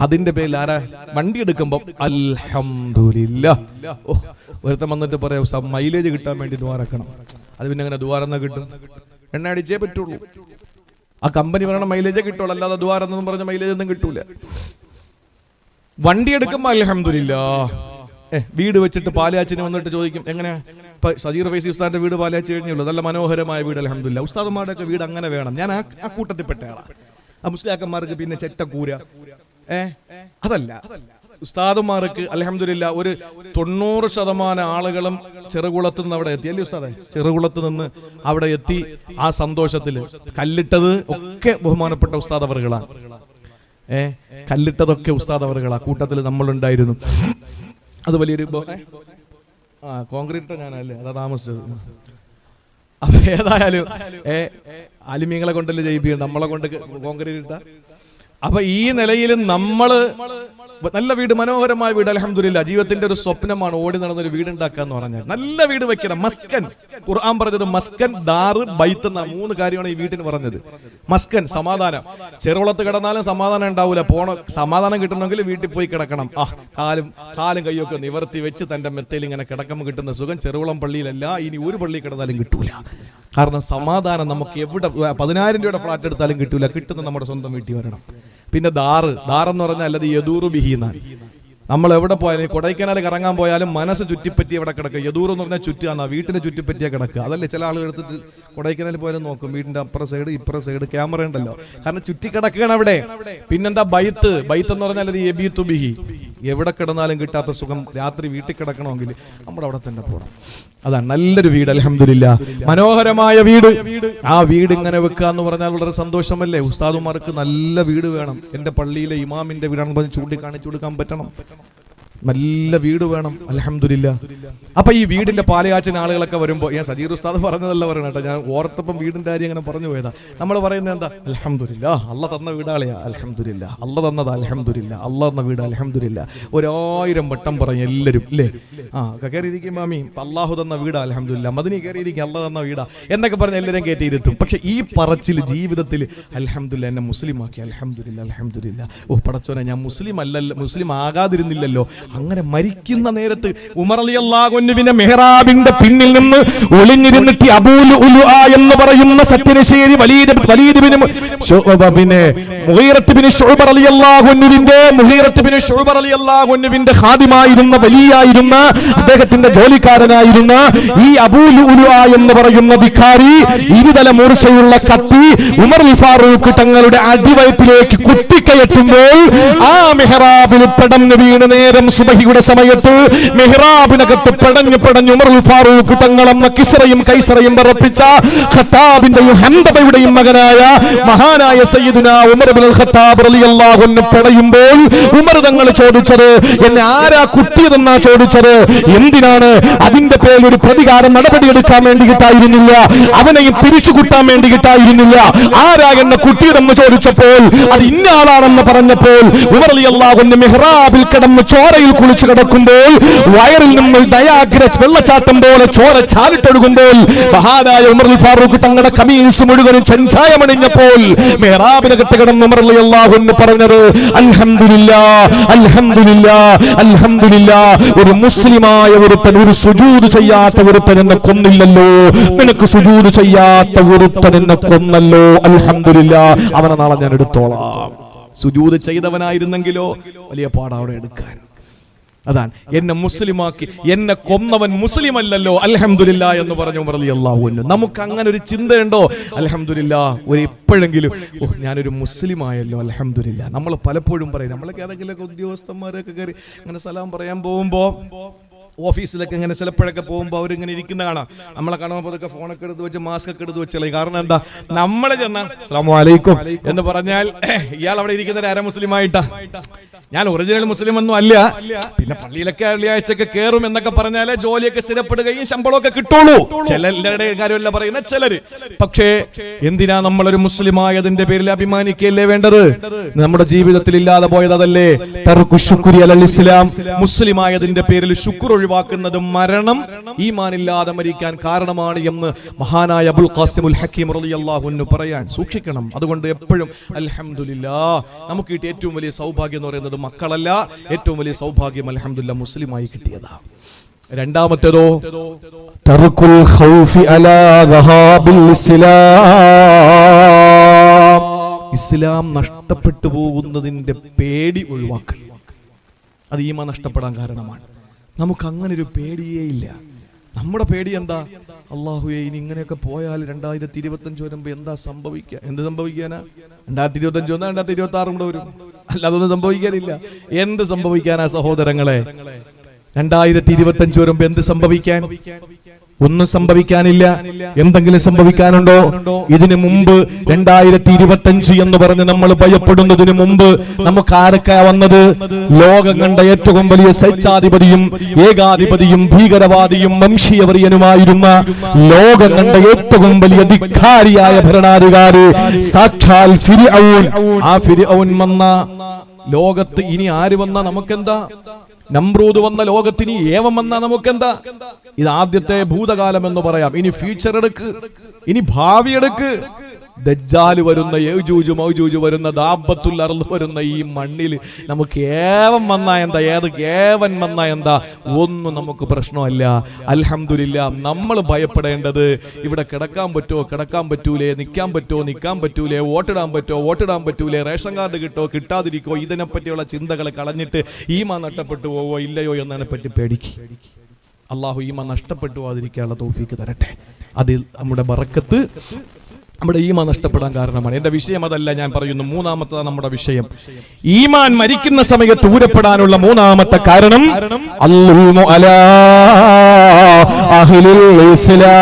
അതിന്റെ പേരിൽ ആരാ വണ്ടി എടുക്കുമ്പോ അൽഹംദുലില്ലാഹ്. ഒരുത്തം വന്നിട്ട് പറയാ മൈലേജ് കിട്ടാൻ വേണ്ടി ദ്വാരക്കണം. അത് പിന്നെ അങ്ങനെ ദ്വാരെന്നാ കിട്ടും? എണ്ണ അടിച്ചേ പറ്റുള്ളൂ. ആ കമ്പനി പറയണ മൈലേജേ കിട്ടുള്ളൂ, അല്ലാതെ ദ്വാരെന്നൊന്നും പറഞ്ഞ മൈലേജ് ഒന്നും കിട്ടൂല. വണ്ടി എടുക്കുമ്പോ അൽഹംദുലില്ലാഹ്. വീട് വെച്ചിട്ട് പാലാച്ചിന് വന്നിട്ട് ചോദിക്കും എങ്ങനെയാ ഇപ്പൊ സജീർ ഫൈസി ഉസ്താദിന്റെ വീട് പാലാച്ചി കഴിഞ്ഞുള്ളൂ, നല്ല മനോഹരമായ വീട് അൽഹംദുലില്ലാഹ്. ഉസ്താദുമാരുടെ ഒക്കെ വീട് അങ്ങനെ വേണം. ഞാൻ ആ കൂട്ടത്തിൽപ്പെട്ട ആളാണ്. ആ മുസ്ലിയാക്കന്മാർക്ക് പിന്നെ ചെറ്റക്കൂര അതല്ല. ഉസ്താദുമാർക്ക് അൽഹംദുലില്ലാഹ് ഒരു 90% ആളുകളും ചെറുകുളത്ത് നിന്ന് അവിടെ എത്തി, അല്ലേ ഉസ്താദെ? ചെറുകുളത്ത് നിന്ന് അവിടെ എത്തി. ആ സന്തോഷത്തില് കല്ലിട്ടത് ഒക്കെ ബഹുമാനപ്പെട്ട ഉസ്താദ് അവറുകളാണ്. കല്ലിട്ടതൊക്കെ ഉസ്താദ് അവറുകളാ. കൂട്ടത്തിൽ നമ്മളുണ്ടായിരുന്നു. അത് വലിയൊരു കോൺക്രീറ്റ് ഞാനല്ലേ അതാ താമസിച്ചത്. അപ്പൊ ഏതായാലും ആലിമീങ്ങളെ കൊണ്ടല്ലേ ജയിപ്പിക്കണം, നമ്മളെ കൊണ്ട് കോൺക്രീറ്റ് ഇട്ട. അപ്പൊ ഈ നിലയിൽ നമ്മള് നല്ല വീട്, മനോഹരമായ വീട് അൽഹംദുലില്ലാഹ്. ജീവിതത്തിന്റെ ഒരു സ്വപ്നമാണ് ഓടി നടന്നൊരു വീട് ഉണ്ടാക്കുക എന്ന് പറഞ്ഞാൽ. നല്ല വീട് വെക്കണം. മസ്കൻ, ഖുർആൻ പറഞ്ഞത് മസ്കൻ, ദാറ്, ബൈത്ത് എന്ന 3 കാര്യമാണ് ഈ വീട്ടിന് പറഞ്ഞത്. മസ്കൻ സമാധാനം. ചെറുകുളത്ത് കിടന്നാലും സമാധാനം ഉണ്ടാവൂല. സമാധാനം കിട്ടണമെങ്കിൽ വീട്ടിൽ പോയി കിടക്കണം. കാലും കൈയൊക്കെ നിവർത്തി വെച്ച് തന്റെ മെത്തയിൽ ഇങ്ങനെ കിടക്കുമ്പോൾ കിട്ടുന്ന സുഖം ചെറുകുളം പള്ളിയിലല്ല, ഇനി ഒരു പള്ളി കിടന്നാലും കിട്ടൂല. കാരണം സമാധാനം നമുക്ക് എവിടെ 10,000 രൂപയുടെ ഫ്ലാറ്റ് എടുത്താലും കിട്ടൂല. കിട്ടുന്ന നമ്മുടെ സ്വന്തം വീട്ടിൽ വരണം. പിന്നെ ദാറെന്ന് പറഞ്ഞാൽ അല്ലത് യദൂറു ബിഹിന്നാണ്. നമ്മൾ എവിടെ പോയാലും കൊടൈക്കനാൽ കറങ്ങാൻ പോയാലും മനസ്സ് ചുറ്റിപ്പറ്റി എവിടെ കിടക്കുക. യദൂർ എന്ന് പറഞ്ഞാൽ ചുറ്റുക, വീട്ടിനെ ചുറ്റിപ്പറ്റിയാ കിടക്കുക. അതല്ലേ ചില ആളുകൾ എടുത്തിട്ട് കൊടൈക്കനാൽ പോയാലും നോക്കും, വീടിന്റെ അപ്പുറ സൈഡ് ഇപ്പുറ സൈഡ് ക്യാമറ ഉണ്ടല്ലോ, കാരണം ചുറ്റി കിടക്കുകയാണ് അവിടെ. പിന്നെന്താ ബൈത്ത് എന്ന് പറഞ്ഞാൽ അത് യബീതു ബിഹി, എവിടെ കിടന്നാലും കിട്ടാത്ത സുഖം രാത്രി വീട്ടിൽ കിടക്കണമെങ്കിൽ നമ്മുടെ അവിടെ തന്നെ പോകണം. അതാണ് നല്ലൊരു വീട് അൽഹംദുലില്ലാഹ്. മനോഹരമായ വീട്. ആ വീട് ഇങ്ങനെ വെക്കുക എന്ന് പറഞ്ഞാൽ വളരെ സന്തോഷമല്ലേ? ഉസ്താദുമാർക്ക് നല്ല വീട് വേണം. എന്റെ പള്ളിയിലെ ഇമാമിന്റെ വീടാണെന്ന് പറഞ്ഞ് ചൂണ്ടിക്കാണിച്ചു കൊടുക്കാൻ പറ്റണം. നല്ല വീട് വേണം അൽഹംദുലില്ലാഹ്. അപ്പൊ ഈ വീടിന്റെ പാലയാച്ചിന് ആളുകളൊക്കെ വരുമ്പോ, ഞാൻ സജീർ ഉസ്താദ് പറഞ്ഞതല്ല പറയണ കേട്ടോ, ഞാൻ ഓർത്തപ്പം വീടിന്റെ കാര്യം അങ്ങനെ പറഞ്ഞു പോയതാ. നമ്മൾ പറയുന്നത് എന്താ? അൽഹംദുലില്ലാഹ്, അള്ള തന്ന വീടാളെയാ അൽഹംദുലില്ലാഹ്, അള്ള തന്നത് അൽഹംദുലില്ലാഹ്, അള്ള തന്ന വീട് അൽഹംദുലില്ലാഹ്. 1000 വട്ടം പറയും എല്ലാവരും, ഇല്ലേ? കയറിയിരിക്കും മാമി, അള്ളാഹു തന്ന വീടാ അൽഹംദുലില്ലാഹ്, മദനി കയറിയിരിക്കും, അള്ള തന്ന വീടാ എന്നൊക്കെ പറഞ്ഞ് എല്ലാവരും കയറ്റിയിരുത്തും. പക്ഷെ ഈ പറച്ചിൽ ജീവിതത്തിൽ അൽഹംദുലില്ലാഹ് എന്നെ മുസ്ലിമാക്കി, അൽഹംദുലില്ലാഹ് അൽഹംദുലില്ലാഹ്, പടച്ചോനെ ഞാൻ മുസ്ലിം ആകാതിരുന്നില്ലല്ലോ. അങ്ങനെ മരിക്കുന്ന നേരത്ത് ഉമർ റളിയല്ലാഹു അൻഹുവിന്റെ മെഹ്റാബിന്റെ പിന്നിൽ നിന്ന് ഒളിഞ്ഞിരുന്നിട്ട് അബൂൽ ഉലുഅ എന്ന് പറയുന്ന സത്യനശേരി മുഗീറത്ത് ഖാദിമായിരുന്ന വലിയായിരുന്ന അദ്ദേഹത്തിന്റെ ജോലിക്കാരനായിരുന്ന ഈ അബൂൽ ഉലുഅ എന്ന് പറയുന്ന ഭിഖാരി ഇരുതല മൂർച്ചയുള്ള കത്തി ഉമർ ഫാറൂഖ് തങ്ങളുടെ അടിവയറ്റിലേക്ക് കുത്തിക്കയറ്റുമ്പോൾ ആ മെഹ്റാബിൽ പടർന്നു വീണ് നേരം സുബഹിയുടെ സമയത്ത് മെഹ്റാബിനകത്ത് പടഞ്ഞു ഉമർ ഫാറൂഖ് തങ്ങളെന്ന കിസ്റയും കൈസറയും പറപ്പിച്ച ഖത്താബിന്റെയും ഹംദബയുടെയും മകനായ മഹാനായ സയ്യിദുനാ ഉമർ ഇബ്നുൽ ഖത്താബ് റളിയല്ലാഹു അൻഹു പടയുമ്പോൾ ഉമർ തങ്ങൾ ചോദിച്ചത്, എന്നെ ആരാ കുത്തിയതെന്നാ ചോദിച്ചത്. എന്തിനാണ്? അതിന്റെ പേരിൽ ഒരു പ്രതികാര നടപടിയെടുക്കാൻ വേണ്ടിയിട്ടായിരുന്നില്ല, അവനെയും തിരിച്ചു കുട്ടാൻ വേണ്ടിയിട്ടായിരുന്നില്ല. ആരാ എന്നെ കുട്ടിയതെന്ന് ചോദിച്ചപ്പോൾ അത് ഇന്ന ആളാണെന്ന് പറഞ്ഞപ്പോൾ ഉമർ റളിയല്ലാഹു അൻഹു മെഹ്റാബിൽ കിടന്ന് ചോരയിൽ കുളിച്ചു കിടക്കുമ്പോൾ വയറിൽ നിന്ന് ദയാഗ്ര വെള്ളച്ചാട്ടം പോലെ ചോര ചാലിട്ടൊഴുകുമ്പോൾ മഹാനായ ഉമർ ഫാറൂഖ് തങ്ങളുടെ കമീസ് മുഴുവനും ചെഞ്ചായമണിഞ്ഞപ്പോൾ മെഹ്റാബിനകത്ത് കിടന്ന് ഉമർ റളിയല്ലാഹു അൻഹു പറഞ്ഞത്, അൽഹംദുലില്ലാഹ് അൽഹംദുലില്ലാഹ് അൽഹംദുലില്ലാഹ്, ഒരു മുസ്ലിമായ ഒരുത്തൻ, ഒരു സുജൂദ് ചെയ്യാത്ത ഒരുത്തൻ എന്നെ കൊന്നില്ലല്ലോ, നിനക്ക് സുജൂദ് ചെയ്യാത്ത ഒരുത്തൻ എന്നെ കൊന്നല്ലോ, അൽഹംദുലില്ലാഹ്, അവനെ നാളെ ഞാൻ എടുത്തോളാം. സുജൂദ് ചെയ്തവനായിരുന്നെങ്കിലോ വലിയ പാടാ അവിടെ എടുക്കാൻ. അതാണ് എന്നെ മുസ്ലിമാക്കി, എന്നെ കൊന്നവൻ മുസ്ലിം അല്ലല്ലോ, അൽഹംദുലില്ലാഹ് എന്ന് പറഞ്ഞു ഉമർ റളിയല്ലാഹു അൻഹു. നമുക്ക് അങ്ങനെ ഒരു ചിന്തയുണ്ടോ? അൽഹംദുലില്ലാഹ്, ഒരു എപ്പോഴെങ്കിലും ഞാനൊരു മുസ്ലിം ആയല്ലോ, അൽഹംദുലില്ലാഹ്. നമ്മൾ പലപ്പോഴും പറയും, നമ്മളൊക്കെ ഏതെങ്കിലുമൊക്കെ ഉദ്യോഗസ്ഥന്മാരൊക്കെ കയറി അങ്ങനെ സലാം പറയാൻ പോകുമ്പോ ഓഫീസിലൊക്കെ ഇങ്ങനെ ചിലപ്പോഴൊക്കെ പോകുമ്പോൾ അവരിങ്ങനെ ഇരിക്കുന്ന കാണാം. നമ്മളെ കാണുമ്പോൾ അതൊക്കെ ഫോണൊക്കെ എടുത്ത് വെച്ച് മാസ്ക് ഒക്കെ എടുത്ത് വെച്ചളെ. കാരണം എന്താ, നമ്മളെ ചെന്ന അസ്സലാമു അലൈക്കും എന്ന് പറഞ്ഞാൽ ഇയാൾ അവിടെ ഇരിക്കുന്ന ഒരു അരമുസ്ലിമായിട്ടാ. ഞാൻ ഒറിജിനൽ മുസ്ലിം ഒന്നും അല്ല, പിന്നെ പള്ളിയിലൊക്കെ വെള്ളിയാഴ്ചയൊക്കെ കയറും എന്നൊക്കെ പറഞ്ഞാലേ ജോലിയൊക്കെ സ്ഥിരപ്പെടുകയും ശമ്പളമൊക്കെ കിട്ടുള്ളൂ. ചിലരുടെ കാര്യമല്ല പറയുന്ന ചിലര്. പക്ഷേ എന്തിനാ നമ്മളൊരു മുസ്ലിം ആയതിന്റെ പേരിൽ അഭിമാനിക്കല്ലേ വേണ്ടത്? നമ്മുടെ ജീവിതത്തിൽ ഇല്ലാതെ പോയത് അതല്ലേ തർക്കു ശുക്രി അലൽ ഇസ്ലാം. മുസ്ലിം ആയതിന്റെ പേരിൽ ശുക്ർ ഒഴിവാക്കുന്നത് മരണം, ഈമാനില്ലാതെ മരിക്കാൻ കാരണമാണ് എന്ന് മഹാനായ അബുൽ ഖാസിമുൽ ഹക്കീം റളിയല്ലാഹു അൻഹു പറയാൻ സൂക്ഷിക്കണം. അതുകൊണ്ട് എപ്പോഴും അൽഹംദുലില്ലാഹ്, നമുക്ക് കിട്ടിയ ഏറ്റവും വലിയ സൗഭാഗ്യം എന്ന് പറയുന്നത് മക്കളല്ല, ഏറ്റവും വലിയ സൗഭാഗ്യം അൽഹംദുലില്ലാഹ് മുസ്ലിമായി കിട്ടിയതാ. രണ്ടാമത്തേതോ തർക്കുൽ ഖൗഫി അലാ ദഹാബിൽ ഇസ്ലാം. ഇസ്ലാം നഷ്ടപ്പെട്ടു പോകുന്നതിന്റെ പേടി ഒഴിവാക്കൽ. അത് ഈമാൻ നഷ്ടപ്പെടാൻ കാരണമാണ്. നമുക്ക് അങ്ങനെ ഒരു പേടിയേ ഇല്ല. നമ്മുടെ പേടി എന്താ? അല്ലാഹുവേ, ഇനി ഇങ്ങനെയൊക്കെ പോയാൽ 2025 വരുമ്പോ എന്താ സംഭവിക്കുക? എന്ത് സംഭവിക്കാനാ? 2025 വന്നാൽ 2026 കൂടെ വരും, അല്ലാതൊന്നും സംഭവിക്കാനില്ല. എന്ത് സംഭവിക്കാനാ സഹോദരങ്ങളെ? 2025 വരുമ്പോ എന്ത് സംഭവിക്കാൻ? ഒന്നും സംഭവിക്കാനില്ല. എന്തെങ്കിലും സംഭവിക്കാനുണ്ടോ? ഇതിനു മുമ്പ് 2025 എന്ന് പറഞ്ഞ് നമ്മൾ ഭയപ്പെടുന്നതിന് മുമ്പ് നമുക്ക് ആരൊക്കെ വന്നത്? ലോകം കണ്ട ഏറ്റവും വലിയ സ്വൈച്ഛാധിപതിയും ഏകാധിപതിയും ഭീകരവാദിയും വംശീയവര്യനുമായിരുന്ന ലോകം കണ്ട ഏറ്റവും വലിയ ധിക്കാരിയായ ഭരണാധികാരി സാക്ഷാൽ ഫിർഔൻ. ആ ഫിർഔൻ വന്ന ലോകത്ത് ഇനി ആര് വന്ന നമുക്കെന്താ? നമ്രൂദ് വന്ന ലോകത്തിന് ഏവം വന്ന നമുക്കെന്താ? ഇത് ആദ്യത്തെ ഭൂതകാലം എന്ന് പറയാം. ഇനി ഫ്യൂച്ചർ എടുക്ക്, ഇനി ഭാവി എടുക്ക്. ദജ്ജാൽ വരുന്ന, യജൂജ് മൗജൂജ് വരുന്ന, ദാബത്തുൽ അർള് വരുന്ന ഈ മണ്ണിൽ നമുക്ക് ഏവം വന്നാ എന്താ? ഏത് ഏവൻ വന്നാ എന്താ? ഒന്നും നമുക്ക് പ്രശ്നമല്ല. അൽഹംദുലില്ലാ. നമ്മൾ ഭയപ്പെടേണ്ടത് ഇവിടെ കിടക്കാൻ പറ്റുമോ, കിടക്കാൻ പറ്റൂലേ, നിൽക്കാൻ പറ്റുമോ, നിൽക്കാൻ പറ്റൂലേ, വോട്ടിടാൻ പറ്റുമോ, വോട്ടിടാൻ പറ്റൂലേ, റേഷൻ കാർഡ് കിട്ടോ കിട്ടാതിരിക്കോ, ഇതിനെപ്പറ്റിയുള്ള ചിന്തകൾ കളഞ്ഞിട്ട് ഈമാൻ നഷ്ടപ്പെട്ടു പോവോ ഇല്ലയോ എന്നതിനെ പറ്റി പേടിക്കും. അള്ളാഹു ഈമാൻ നഷ്ടപ്പെട്ടു പോകാതിരിക്കാനുള്ള തൗഫീക്ക് തരട്ടെ. അതിൽ നമ്മുടെ ബറക്കത്ത്, നമ്മുടെ ഈമാൻ നഷ്ടപ്പെടാൻ കാരണമാണ്. എന്റെ വിഷയം അതല്ല, ഞാൻ പറയുന്നു മൂന്നാമത്തെ നമ്മുടെ വിഷയം. ഈമാൻ മരിക്കുന്ന സമയത്ത് ഊരപ്പെടാനുള്ള മൂന്നാമത്തെ കാരണം അൽലുൽമു അലാ അഹ്ലിൽ ഇസ്ലാം.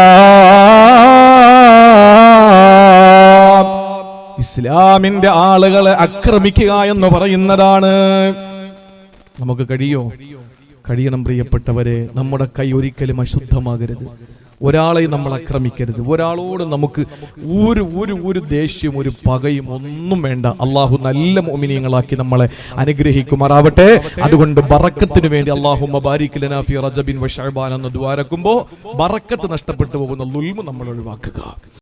ഇസ്ലാമിന്റെ ആളുകളെ ആക്രമിക്കുക എന്ന് പറയുന്നതാണ്. നമുക്ക് കഴിയണം പ്രിയപ്പെട്ടവരെ. നമ്മുടെ കൈ ഒരിക്കലും അശുദ്ധമാകരുത്. ഒരാളെ നമ്മൾ ആക്രമിക്കരുത്. ഒരാളോട് നമുക്ക് ഒരു ദേഷ്യം, ഒരു പകയും ഒന്നും വേണ്ട. അള്ളാഹു നല്ല മുഅ്മിനീങ്ങളാക്കി നമ്മളെ അനുഗ്രഹിക്കുമാറാവട്ടെ. അതുകൊണ്ട് ബറക്കത്തിന് വേണ്ടി അല്ലാഹുമ്മ ബാരിക് ലനാ ഫീ റജബിൻ വ ശഅബാൻ എന്ന് ദുആ രക്കുമ്പോൾ ബറക്കത്ത് നഷ്ടപ്പെട്ടു പോകുന്ന ളുൽമ് നമ്മൾ ഒഴിവാക്കുക.